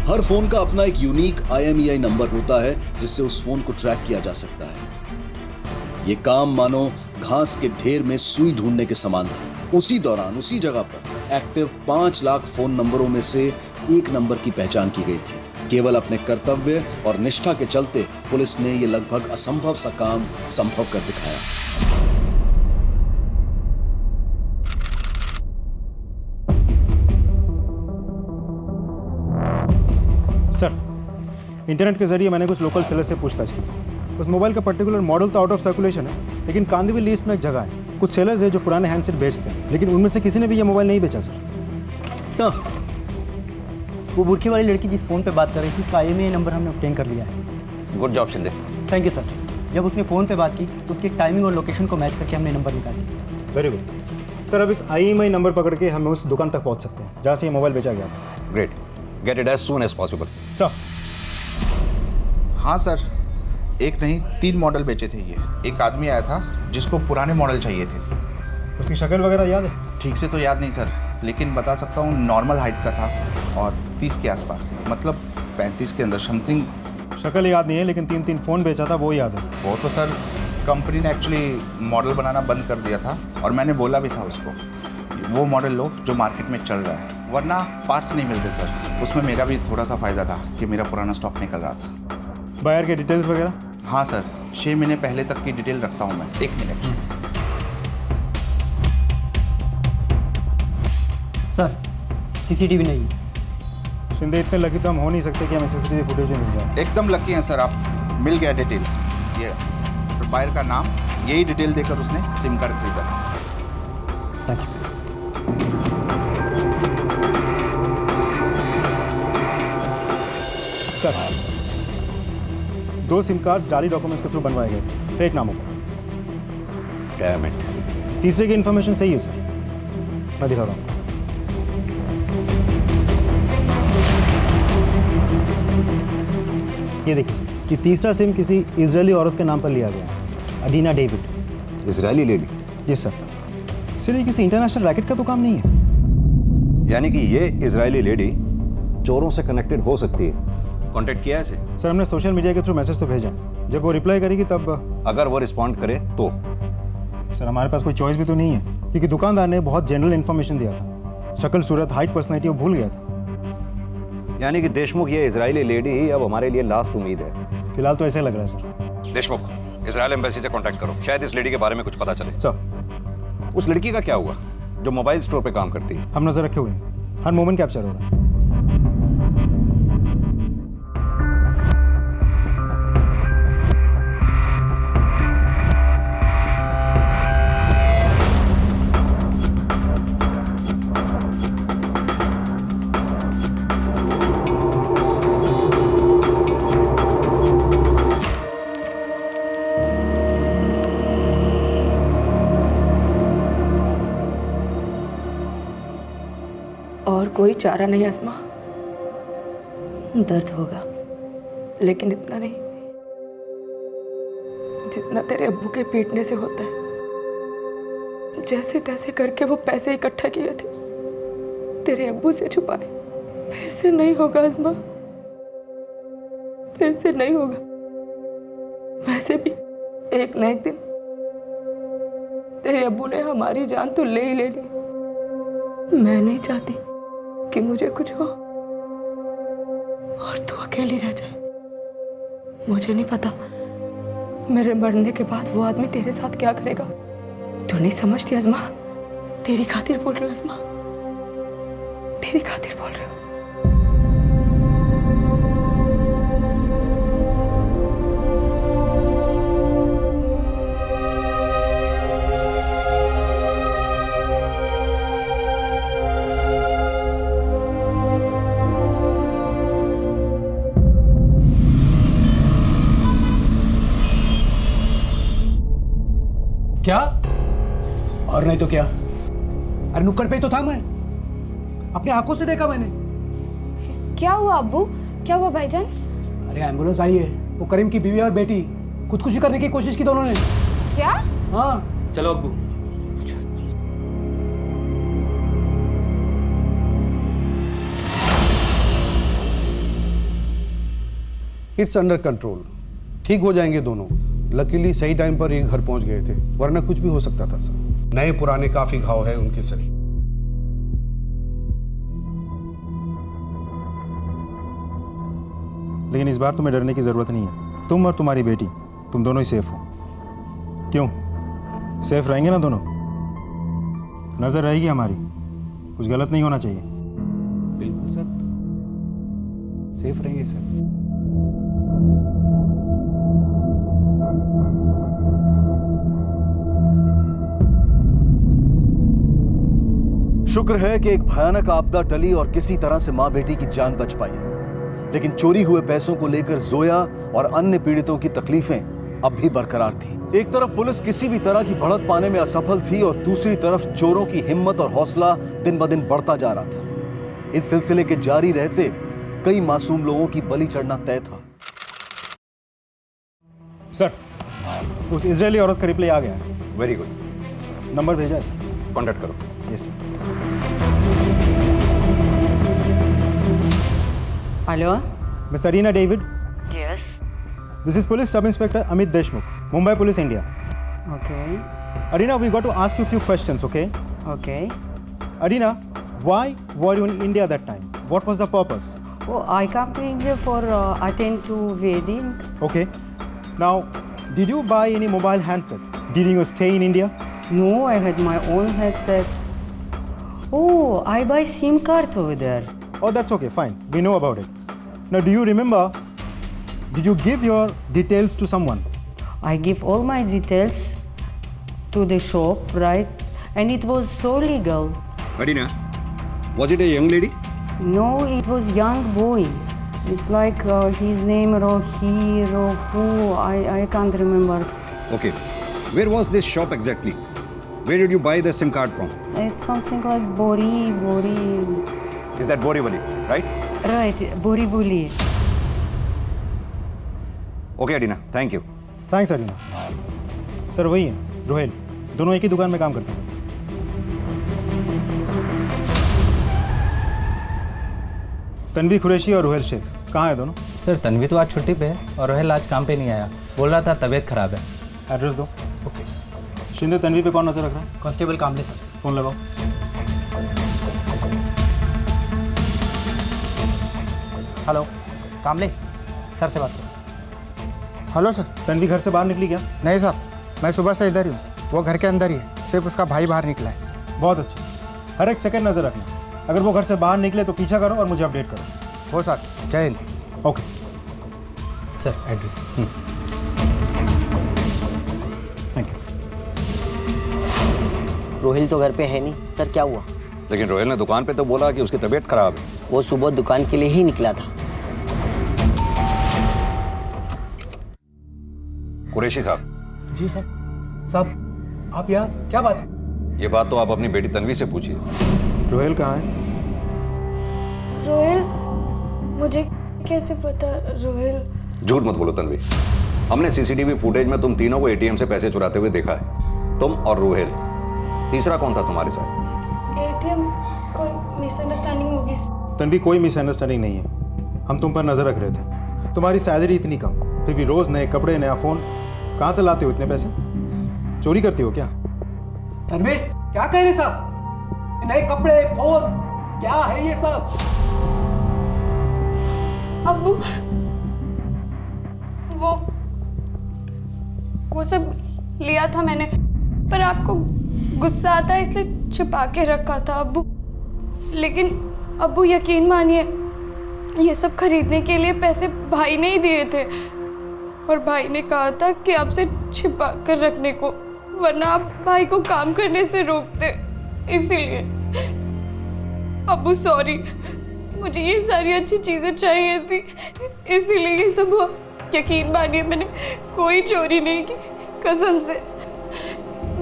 हर फोन का अपना एक यूनिक IMEI नंबर होता है जिससे उस फोन को ट्रैक किया जा सकता है। ये काम मानो घास के ढेर में सुई ढूंढने के समान था। उसी दौरान उसी जगह पर एक्टिव 5 लाख फोन नंबरों में से एक नंबर की पहचान की गई थी। केवल अपने कर्तव्य और निष्ठा के चलते पुलिस ने यह लगभग असंभव सा काम संभव कर दिखाया। सर, इंटरनेट के जरिए मैंने कुछ लोकल सेलर से पूछताछ की। उस मोबाइल का पर्टिकुलर मॉडल तो आउट ऑफ सर्कुलेशन है, लेकिन कांदिवली लिस्ट में एक जगह है, कुछ सेलर्स है जो पुराने हैंडसेट बेचते हैं, लेकिन उनमें से किसी ने भी ये मोबाइल नहीं बेचा सर। वो बुरखे वाली लड़की जिस फ़ोन पे बात कर रही थी उसका IMEI नंबर हमने ऑब्टेन कर लिया है। Good job Shinde. Thank you sir. जब उसने फ़ोन पे बात की तो उसकी टाइमिंग और लोकेशन को मैच करके हमने नंबर निकाला। Very good sir. अब इस IMEI नंबर पकड़ के हम उस दुकान तक पहुंच सकते हैं जहाँ से ये मोबाइल बेचा गया था। Great, get it as soon as possible. Sir. हाँ सर, एक नहीं 3 मॉडल बेचे थे ये। एक आदमी आया था जिसको पुराने मॉडल चाहिए थे। उसकी शक्ल वगैरह याद है? ठीक से तो याद नहीं सर, लेकिन बता सकता हूँ नॉर्मल हाइट का था और 30 के आसपास, मतलब 35 के अंदर समथिंग। शक्ल याद नहीं है, लेकिन 3 फ़ोन बेचा था वो याद है। वो तो सर कंपनी ने एक्चुअली मॉडल बनाना बंद कर दिया था, और मैंने बोला भी था उसको वो मॉडल लो जो मार्केट में चल रहा है, वरना पार्ट्स नहीं मिलते सर। उसमें मेरा भी थोड़ा सा फ़ायदा था कि मेरा पुराना स्टॉक निकल रहा था। बायर के डिटेल्स वगैरह? हाँ सर, 6 महीने पहले तक की डिटेल रखता हूँ मैं। 1 मिनट सर, CCTV नहीं। शिंदे इतने लकी तो हम हो नहीं सकते कि हमें CCTV फुटेज में मिल जाए। एकदम लकी हैं सर आप, मिल गया डिटेल। ये बायर का नाम, यही डिटेल देकर उसने सिम कार्ड खरीदा था। Thank you. Sir, 2 SIM cards जाली डॉक्यूमेंट्स के थ्रू बनवाए गए थे, फेक नामों पर। Damn it. तीसरे की इन्फॉर्मेशन सही है सर, मैं दिखाता हूँ। ये देखिए सर, कि तीसरा सिम किसी इजरायली औरत के नाम पर लिया गया है, Adina David. Israeli lady? Yes sir. Sir ये किसी इंटरनेशनल रैकेट का तो काम नहीं है? यानी कि ये इजरायली लेडी चोरों से कनेक्टेड हो सकती है। कांटेक्ट किया है इसे? सर हमने सोशल मीडिया के थ्रू मैसेज तो भेजा, जब वो रिप्लाई करेगी तब। अगर वो रिस्पॉन्ड करे तो? सर हमारे पास कोई चॉइस भी तो नहीं है, क्योंकि दुकानदार ने बहुत जनरल इन्फॉर्मेशन दिया था, शक्ल सूरत हाइट पर्सनैलिटी वो भूल गया था। यानी कि देशमुख ये इजरायली लेडी ही अब हमारे लिए लास्ट उम्मीद है। फिलहाल तो ऐसे लग रहा है सर। देशमुख, इजरायल एम्बेसी से कांटेक्ट करो, शायद इस लेडी के बारे में कुछ पता चले। सर। उस लड़की का क्या हुआ जो मोबाइल स्टोर पे काम करती है? हम नजर रखे हुए हैं, हर मोमेंट कैप्चर हो रहा है। चारा नहीं अस्मा, दर्द होगा, लेकिन इतना नहीं जितना तेरे अब्बू के पीटने से होता है। जैसे तैसे करके वो पैसे इकट्ठा किए थे, तेरे अब्बू से छुपाए। फिर से नहीं होगा अस्मा, फिर से नहीं होगा। वैसे भी एक न एक दिन तेरे अब्बू ने हमारी जान तो ले ही ले ली। मैं नहीं चाहती कि मुझे कुछ हो और तू अकेली रह जाए। मुझे नहीं पता मेरे मरने के बाद वो आदमी तेरे साथ क्या करेगा। तू नहीं समझती अज़मा, तेरी खातिर बोल रही हूँ अज़मा, तेरी खातिर बोल रही हूँ। क्या? और नहीं तो क्या? अरे नुक्कड़ पे ही तो था मैं, अपनी आंखों से देखा मैंने। क्या हुआ अब्बू? क्या हुआ भाईजान? अरे एम्बुलेंस आई है, वो करीम की बीवी और बेटी खुदकुशी करने की कोशिश की दोनों ने। क्या? हाँ चलो अब्बू। इट्स अंडर कंट्रोल, ठीक हो जाएंगे दोनों। लकीली सही टाइम पर ये घर पहुंच गए थे, वरना कुछ भी हो सकता था सर। नए पुराने काफी घाव है उनके शरीर। लेकिन इस बार तुम्हें डरने की जरूरत नहीं है। तुम और तुम्हारी बेटी, तुम दोनों ही सेफ हो। क्यों? सेफ रहेंगे ना दोनों? नजर रहेगी हमारी, कुछ गलत नहीं होना चाहिए। बिल्कुल सर, सेफ रहेंगे सर। शुक्र है कि एक भयानक आपदा टली और किसी तरह से मां बेटी की जान बच पाई। लेकिन चोरी हुए पैसों को लेकर जोया और अन्य पीड़ितों की तकलीफें अब भी बरकरार थी। एक तरफ पुलिस किसी भी तरह की बढ़त पाने में असफल थी और दूसरी तरफ चोरों की हिम्मत और हौसला दिन ब दिन बढ़ता जा रहा था। इस सिलसिले के जारी रहते कई मासूम लोगों की बलि चढ़ना तय था। सर, उस इजरायली औरत का रिप्लाई आ गया है। Very good. नंबर भेजा है सर, कॉन्टैक्ट करो। Yes sir. Hello, miss Arina David. Yes, this is police sub inspector Amit Deshmukh, Mumbai police, India. okay, Arina, we got to ask you a few questions, okay? okay. Arina, why were you in India that time? What was the purpose? Oh, I come to India for attend to wedding. Okay. Now, did you buy any mobile handset during your stay in India? No, I had my own headset. Oh, I buy SIM card over there. Oh, that's okay, fine. We know about it. Now, do you remember, did you give your details to someone? I give all my details to the shop, right? And it was so legal. Arina, was it a young lady? No, it was young boy. It's like his name Rohu. I can't remember. Okay. Where was this shop exactly? Where did you buy the SIM card from? It's something like Bori. Is that Borivali, right? Right, Borivali. Okay, Arina. Thank you. Thanks, Arina. Sir वही है, रोहेल। दोनों एक ही दुकान में काम करते थे। तन्वी कुरैशी और रोहेल शेख कहाँ है दोनों? सर तन्वी तो आज छुट्टी पे है और रोहेल आज काम पे नहीं आया, बोल रहा था तबीयत खराब है। एड्रेस दो। Okay sir. शिंदे, तन्वी पे कौन नजर रख रहा है? कांस्टेबल कामले सर। फोन लगाओ। हेलो, कामले सर से बात करो। Hello sir. तन्वी घर से बाहर निकली क्या? नहीं साहब, मैं सुबह से इधर ही हूँ, वो घर के अंदर ही है, सिर्फ उसका भाई बाहर निकला है। बहुत अच्छा, हर एक सेकंड नजर रखना। अगर वो घर से बाहर निकले तो पीछा करो और मुझे अपडेट करो। हो सर, जय Hind. Okay sir, address. Thank you. Rohail तो घर पे है नहीं सर, क्या हुआ? लेकिन रोहेल ने दुकान पे तो बोला कि उसकी तबीयत खराब है। वो सुबह दुकान के लिए ही निकला था। कुरैशी साहब। जी सर। साहब, आप यहाँ, क्या बात है? ये बात तो आप अपनी बेटी तन्वी से पूछिए। रोहेल कहाँ है? रोहिल, मुझे कैसे पता रोहिल? झूठ मत बोलो तन्वी, हमने सीसीटीवी फुटेज में तुम तीनों को एटीएम से पैसे चुराते हुए देखा है, तुम और रोहिल। तीसरा कौन था तुम्हारे साथ? एटीएम, कोई मिसअंडरस्टैंडिंग होगी। तन्वी, कोई मिसअंडरस्टैंडिंग नहीं है। हम तुम पर नजर रख रहे थे। तुम्हारी सैलरी इतनी कम, फिर भी रोज नए कपड़े, नया फोन, कहाँ से लाते हो इतने पैसे? चोरी करती हो क्या? तन्वी, क्या कह रहे साहब? नए कपड़े, फोन, क्या है ये सब? अब्बू, वो सब लिया था मैंने, पर आपको गुस्सा आता है इसलिए छिपा के रखा था अब्बू। लेकिन अब्बू यकीन मानिए, ये सब खरीदने के लिए पैसे भाई ने ही दिए थे, और भाई ने कहा था कि आपसे छिपा कर रखने को, वरना आप भाई को काम करने से रोकते, इसीलिए। अब्बू सॉरी, मुझे ये सारी अच्छी चीज़ें चाहिए थी, इसीलिए ये सब हुआ। यकीन मानिए, मैंने कोई चोरी नहीं की, कसम से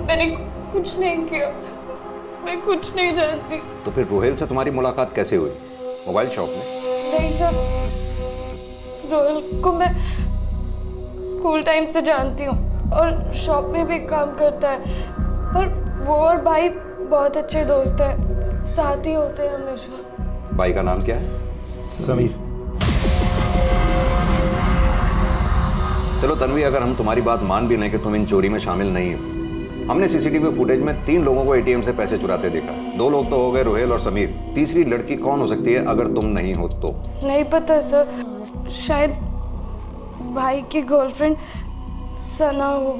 मैंने कुछ नहीं किया, मैं कुछ नहीं जानती। तो फिर रोहिल से तुम्हारी मुलाकात कैसे हुई? मोबाइल शॉप में? नहीं सर, रोहिल को मैं स्कूल टाइम से जानती हूँ और शॉप में भी काम करता है, पर वो और भाई बहुत अच्छे दोस्त हैं, साथ ही होते हैं हमेशा। भाई का नाम क्या है? समीर। चलो तन्वी, अगर हम तुम्हारी बात मान भी लें कि तुम इन चोरी में शामिल नहीं हो, हमने सीसीटीवी फुटेज में 3 लोगों को एटीएम से पैसे चुराते देखा। 2 लोग तो हो गए, रोहिल और समीर। तीसरी लड़की कौन हो सकती है अगर तुम नहीं हो तो? नहीं पता सर, शायद भाई की गर्लफ्रेंड सना हो।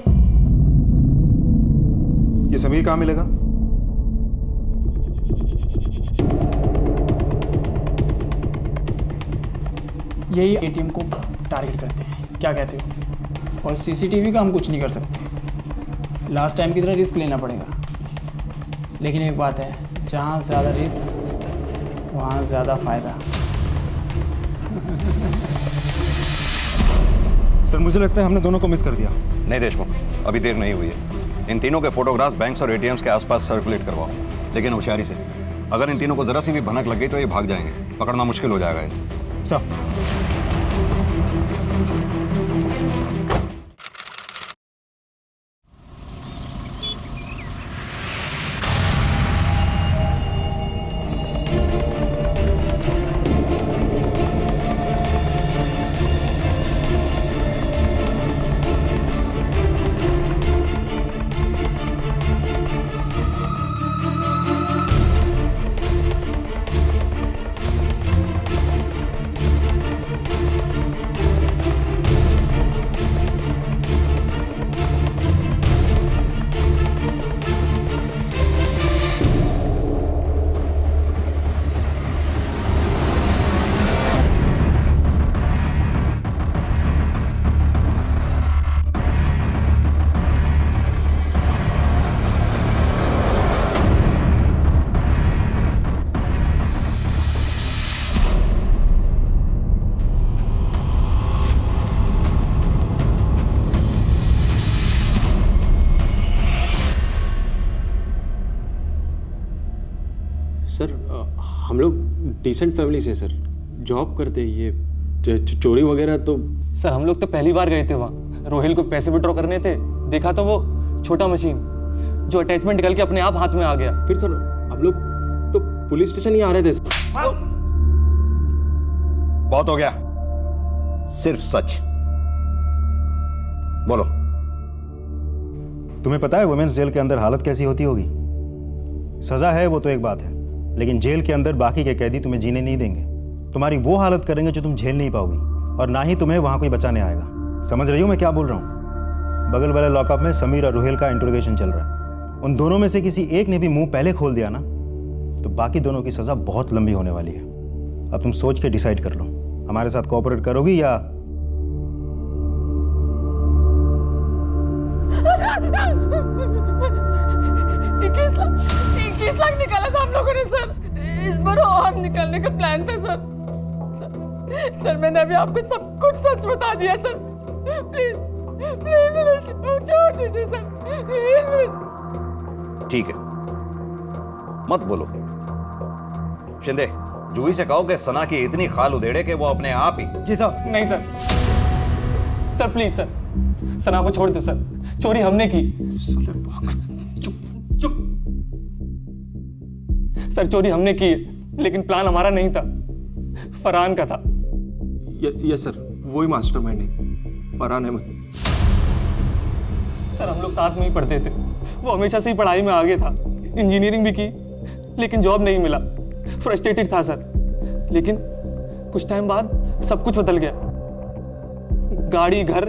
ये समीर कहाँ मिलेगा? यही एटीएम को टारगेट करते हैं, क्या कहते हो? और सीसीटीवी का हम कुछ नहीं कर सकते, लास्ट टाइम की तरह रिस्क लेना पड़ेगा। लेकिन एक बात है, जहाँ ज़्यादा रिस्क वहाँ ज़्यादा फायदा। सर, मुझे लगता है हमने दोनों को मिस कर दिया। नहीं देशमुख, अभी देर नहीं हुई है। इन तीनों के फोटोग्राफ्स बैंक्स और एटीएम्स के आसपास सर्कुलेट करवाओ, लेकिन होशियारी से। अगर इन तीनों को जरा सी भी भनक लग गई तो ये भाग जाएंगे, पकड़ना मुश्किल हो जाएगा इन्हें। सर, सर, हम लोग डिसेंट फैमिली से सर, जॉब करते हैं। ये चोरी वगैरह तो सर, हम लोग तो पहली बार गए थे वहाँ। रोहिल को पैसे विड्रॉ करने थे, देखा तो वो छोटा मशीन जो अटैचमेंट निकल के अपने आप हाथ में आ गया। फिर सर हम लोग तो पुलिस स्टेशन ही आ रहे थे। बहुत हो गया, सिर्फ सच बोलो। तुम्हें पता है वुमेन्स जेल के अंदर हालत कैसी होती होगी? सजा है वो तो एक बात है, लेकिन जेल के अंदर बाकी के कैदी तुम्हें जीने नहीं देंगे। तुम्हारी वो हालत करेंगे जो तुम झेल नहीं पाओगी, और ना ही तुम्हें वहां कोई बचाने आएगा। समझ रही हो मैं क्या बोल रहा हूँ? बगल वाले लॉकअप में समीर और रुहेल का इंट्रोगेशन चल रहा है। उन दोनों में से किसी एक ने भी मुंह पहले खोल दिया ना, तो बाकी दोनों की सजा बहुत लंबी होने वाली है। अब तुम सोच के डिसाइड कर लो, हमारे साथ कोऑपरेट करोगी या? इक्कीस लाख निकाला था हम लोगों ने सर। इस बार और निकालने का प्लान था सर। सर मैंने अभी आपको सब कुछ सच बता दिया सर। प्लीज प्लीज छोड़ दीजिए सर, प्लीज। ठीक है, मत बोलो। शिंदे, जूही से कहो कि सना की इतनी खाल उधेड़े कि वो अपने आप ही। जी सर। नहीं सर, सर प्लीज सर, सना को छोड़ दो सर, चोरी हमने की। चुप। सर चोरी हमने की है, लेकिन प्लान हमारा नहीं था, फरहान का था। यस सर, वही मास्टरमाइंड है, फरहान अहमद। सर हम लोग साथ में ही पढ़ते थे, वो हमेशा से ही पढ़ाई में आगे था, इंजीनियरिंग भी की, लेकिन जॉब नहीं मिला, फ्रस्ट्रेटेड था सर। लेकिन कुछ टाइम बाद सब कुछ बदल गया, गाड़ी, घर,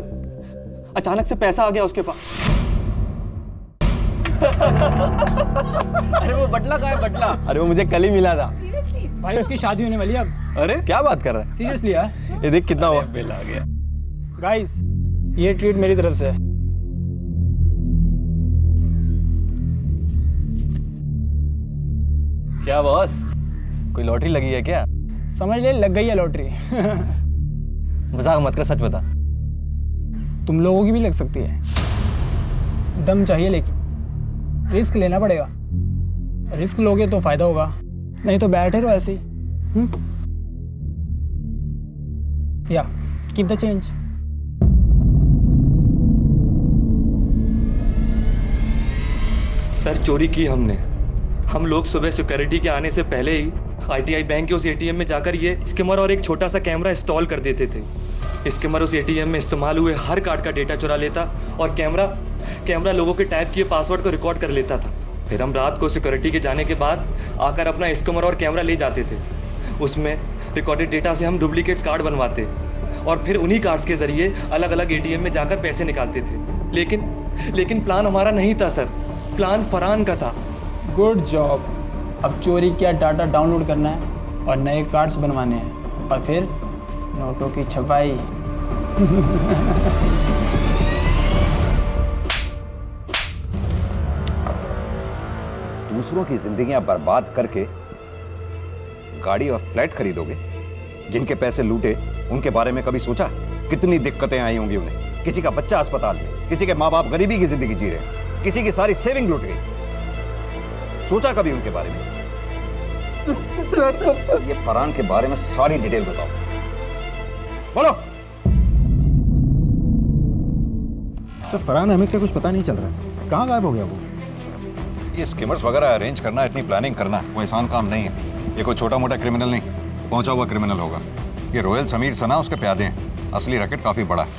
अचानक से पैसा आ गया उसके पास। अरे वो बटला कहाँ है, बटला? अरे वो मुझे कल ही मिला था। भाई उसकी शादी होने वाली है अब। अरे क्या बात कर रहा है? सीरियसली यार? ये देख कितना हुआ। बिल आ गया। गाइस, ये ट्रीट मेरी तरफ से है। क्या बॉस, कोई लॉटरी लगी है क्या? समझ ले, लग गई है लॉटरी। मजाक मत कर, सच बता। तुम लोगों की भी लग सकती है। दम चाहिए, लेकिन रिस्क लेना पड़ेगा। रिस्क लोगे तो फायदा होगा, नहीं तो बैठे रहो ऐसे ही। या कीप द चेंज। सर चोरी की हमने। हम लोग सुबह सिक्योरिटी के आने से पहले ही ITI बैंक के उस ATM में जाकर ये स्किमर और एक छोटा सा कैमरा इंस्टॉल कर देते थे। स्किमर उस ATM में इस्तेमाल हुए हर कार्ड का डेटा चुरा लेता और कैमरा लोगों के टाइप किए पासवर्ड को रिकॉर्ड कर लेता था। फिर हम रात को सिक्योरिटी के जाने के बाद आकर अपना स्किमर और कैमरा ले जाते थे। उसमें रिकॉर्डेड डेटा से हम डुप्लीकेट्स कार्ड बनवाते और फिर उन्हीं कार्ड्स के जरिए अलग अलग ATM में जाकर पैसे निकालते थे। लेकिन प्लान हमारा नहीं था सर, प्लान फरहान का था। Good job. अब चोरी किया डाटा डाउनलोड करना है और नए कार्ड्स बनवाने हैं और फिर नोटों की छपाई। दूसरों की जिंदगियां बर्बाद करके गाड़ी और फ्लैट खरीदोगे? जिनके पैसे लूटे उनके बारे में कभी सोचा? कितनी दिक्कतें आई होंगी उन्हें। किसी का बच्चा अस्पताल में, किसी के माँ बाप गरीबी की जिंदगी जी रहे हैं, किसी की सारी सेविंग लूट गई। सोचा कभी उनके बारे में? सर, ये फरहान के बारे में सारी डिटेल बताओ। बोलो। सर फरहान अहमद का कुछ पता नहीं चल रहा है, कहाँ गायब हो गया वो? ये स्कीमर्स वगैरह अरेंज करना, इतनी प्लानिंग करना कोई आसान काम नहीं है। ये कोई छोटा मोटा क्रिमिनल नहीं, पहुंचा हुआ क्रिमिनल होगा। ये रोयल समीर सना उसके प्यादे हैं। असली रैकेट काफी बड़ा है।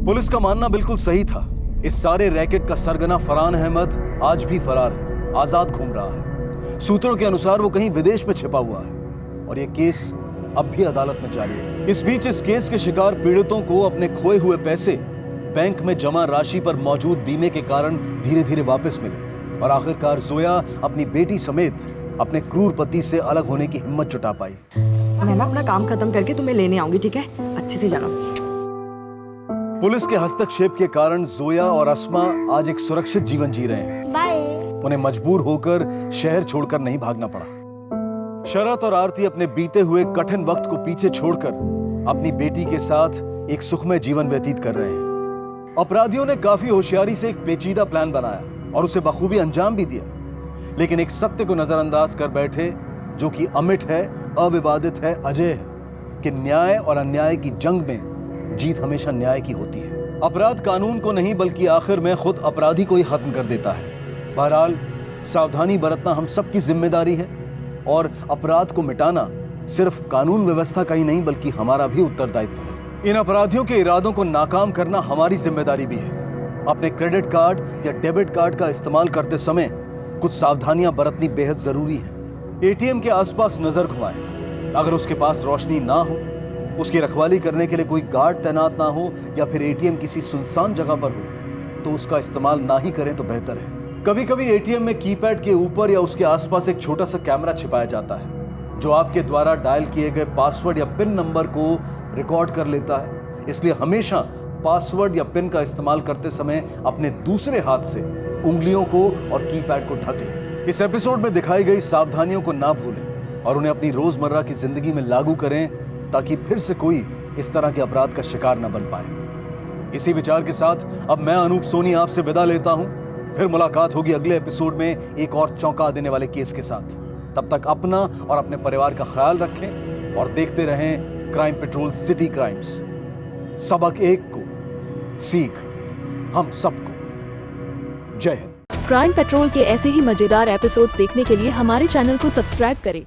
पुलिस का मानना बिल्कुल सही था। इस सारे रैकेट का सरगना फरहान अहमद आज भी फरार है, आजाद घूम रहा है। सूत्रों के अनुसार वो कहीं विदेश में छिपा हुआ है और ये केस अब भी अदालत में जारी है। इस बीच इस केस के शिकार पीड़ितों को अपने खोए हुए पैसे बैंक में जमा राशि पर मौजूद बीमे के कारण धीरे धीरे वापस मिले और आखिरकार जोया अपनी बेटी समेत अपने क्रूर पति से अलग होने की हिम्मत जुटा पाई। मैं ना अपना काम खत्म करके तुम्हें लेने आऊंगी, ठीक है? अच्छे से जाना। पुलिस के हस्तक्षेप के कारण जोया और अस्मा आज एक सुरक्षित जीवन जी रहे हैं। बाय। उन्हें मजबूर होकर शहर छोड़कर नहीं भागना पड़ा। शरत और आरती अपने बीते हुए कठिन वक्त को पीछे छोड़कर अपनी बेटी के साथ एक सुखमय जीवन व्यतीत कर रहे हैं। अपराधियों ने काफी होशियारी से एक पेचीदा प्लान बनाया और उसे बखूबी अंजाम भी दिया, लेकिन एक सत्य को नजरअंदाज कर बैठे जो कि अमिट है, अविवादित है, अजय है कि न्याय और अन्याय की जंग में जीत हमेशा न्याय की होती है। अपराध कानून को नहीं बल्कि आखिर में खुद अपराधी को ही खत्म कर देता है। बहरहाल सावधानी बरतना हम सबकी जिम्मेदारी है और अपराध को मिटाना सिर्फ कानून व्यवस्था का ही नहीं बल्कि हमारा भी उत्तरदायित्व है। इन अपराधियों के इरादों को नाकाम करना हमारी जिम्मेदारी भी है। अपने क्रेडिट कार्ड या डेबिट कार्ड का इस्तेमाल करते समय कुछ सावधानियां बरतनी बेहद जरूरी है। ATM के आसपास नजर घुमाएं। अगर उसके पास रोशनी ना हो, उसकी रखवाली करने के लिए कोई गार्ड तैनात ना हो या फिर ATM किसी सुनसान जगह पर हो तो उसका इस्तेमाल ना ही करें तो बेहतर है। कभी कभी ATM में कीपैड के ऊपर या उसके आसपास एक छोटा सा कैमरा छिपाया जाता है जो आपके द्वारा डायल किए गए पासवर्ड या पिन नंबर को रिकॉर्ड कर लेता है। इसलिए हमेशा पासवर्ड या पिन का इस्तेमाल करते समय अपने दूसरे हाथ से उंगलियों को और कीपैड को ढक लें। इस एपिसोड में दिखाई गई सावधानियों को ना भूलें और उन्हें अपनी रोजमर्रा की जिंदगी में लागू करें ताकि फिर से कोई इस तरह के अपराध का शिकार न बन पाए। इसी विचार के साथ अब मैं अनूप सोनी आपसे विदा लेता हूं। फिर मुलाकात होगी अगले एपिसोड में एक और चौंका देने वाले केस के साथ। तब तक अपना और अपने परिवार का ख्याल रखें और देखते रहें क्राइम पेट्रोल सिटी क्राइम्स। सबक एक को, सीख हम सबको। जय हिंद। क्राइम पेट्रोल के ऐसे ही मजेदार एपिसोड्स देखने के लिए हमारे चैनल को सब्सक्राइब करें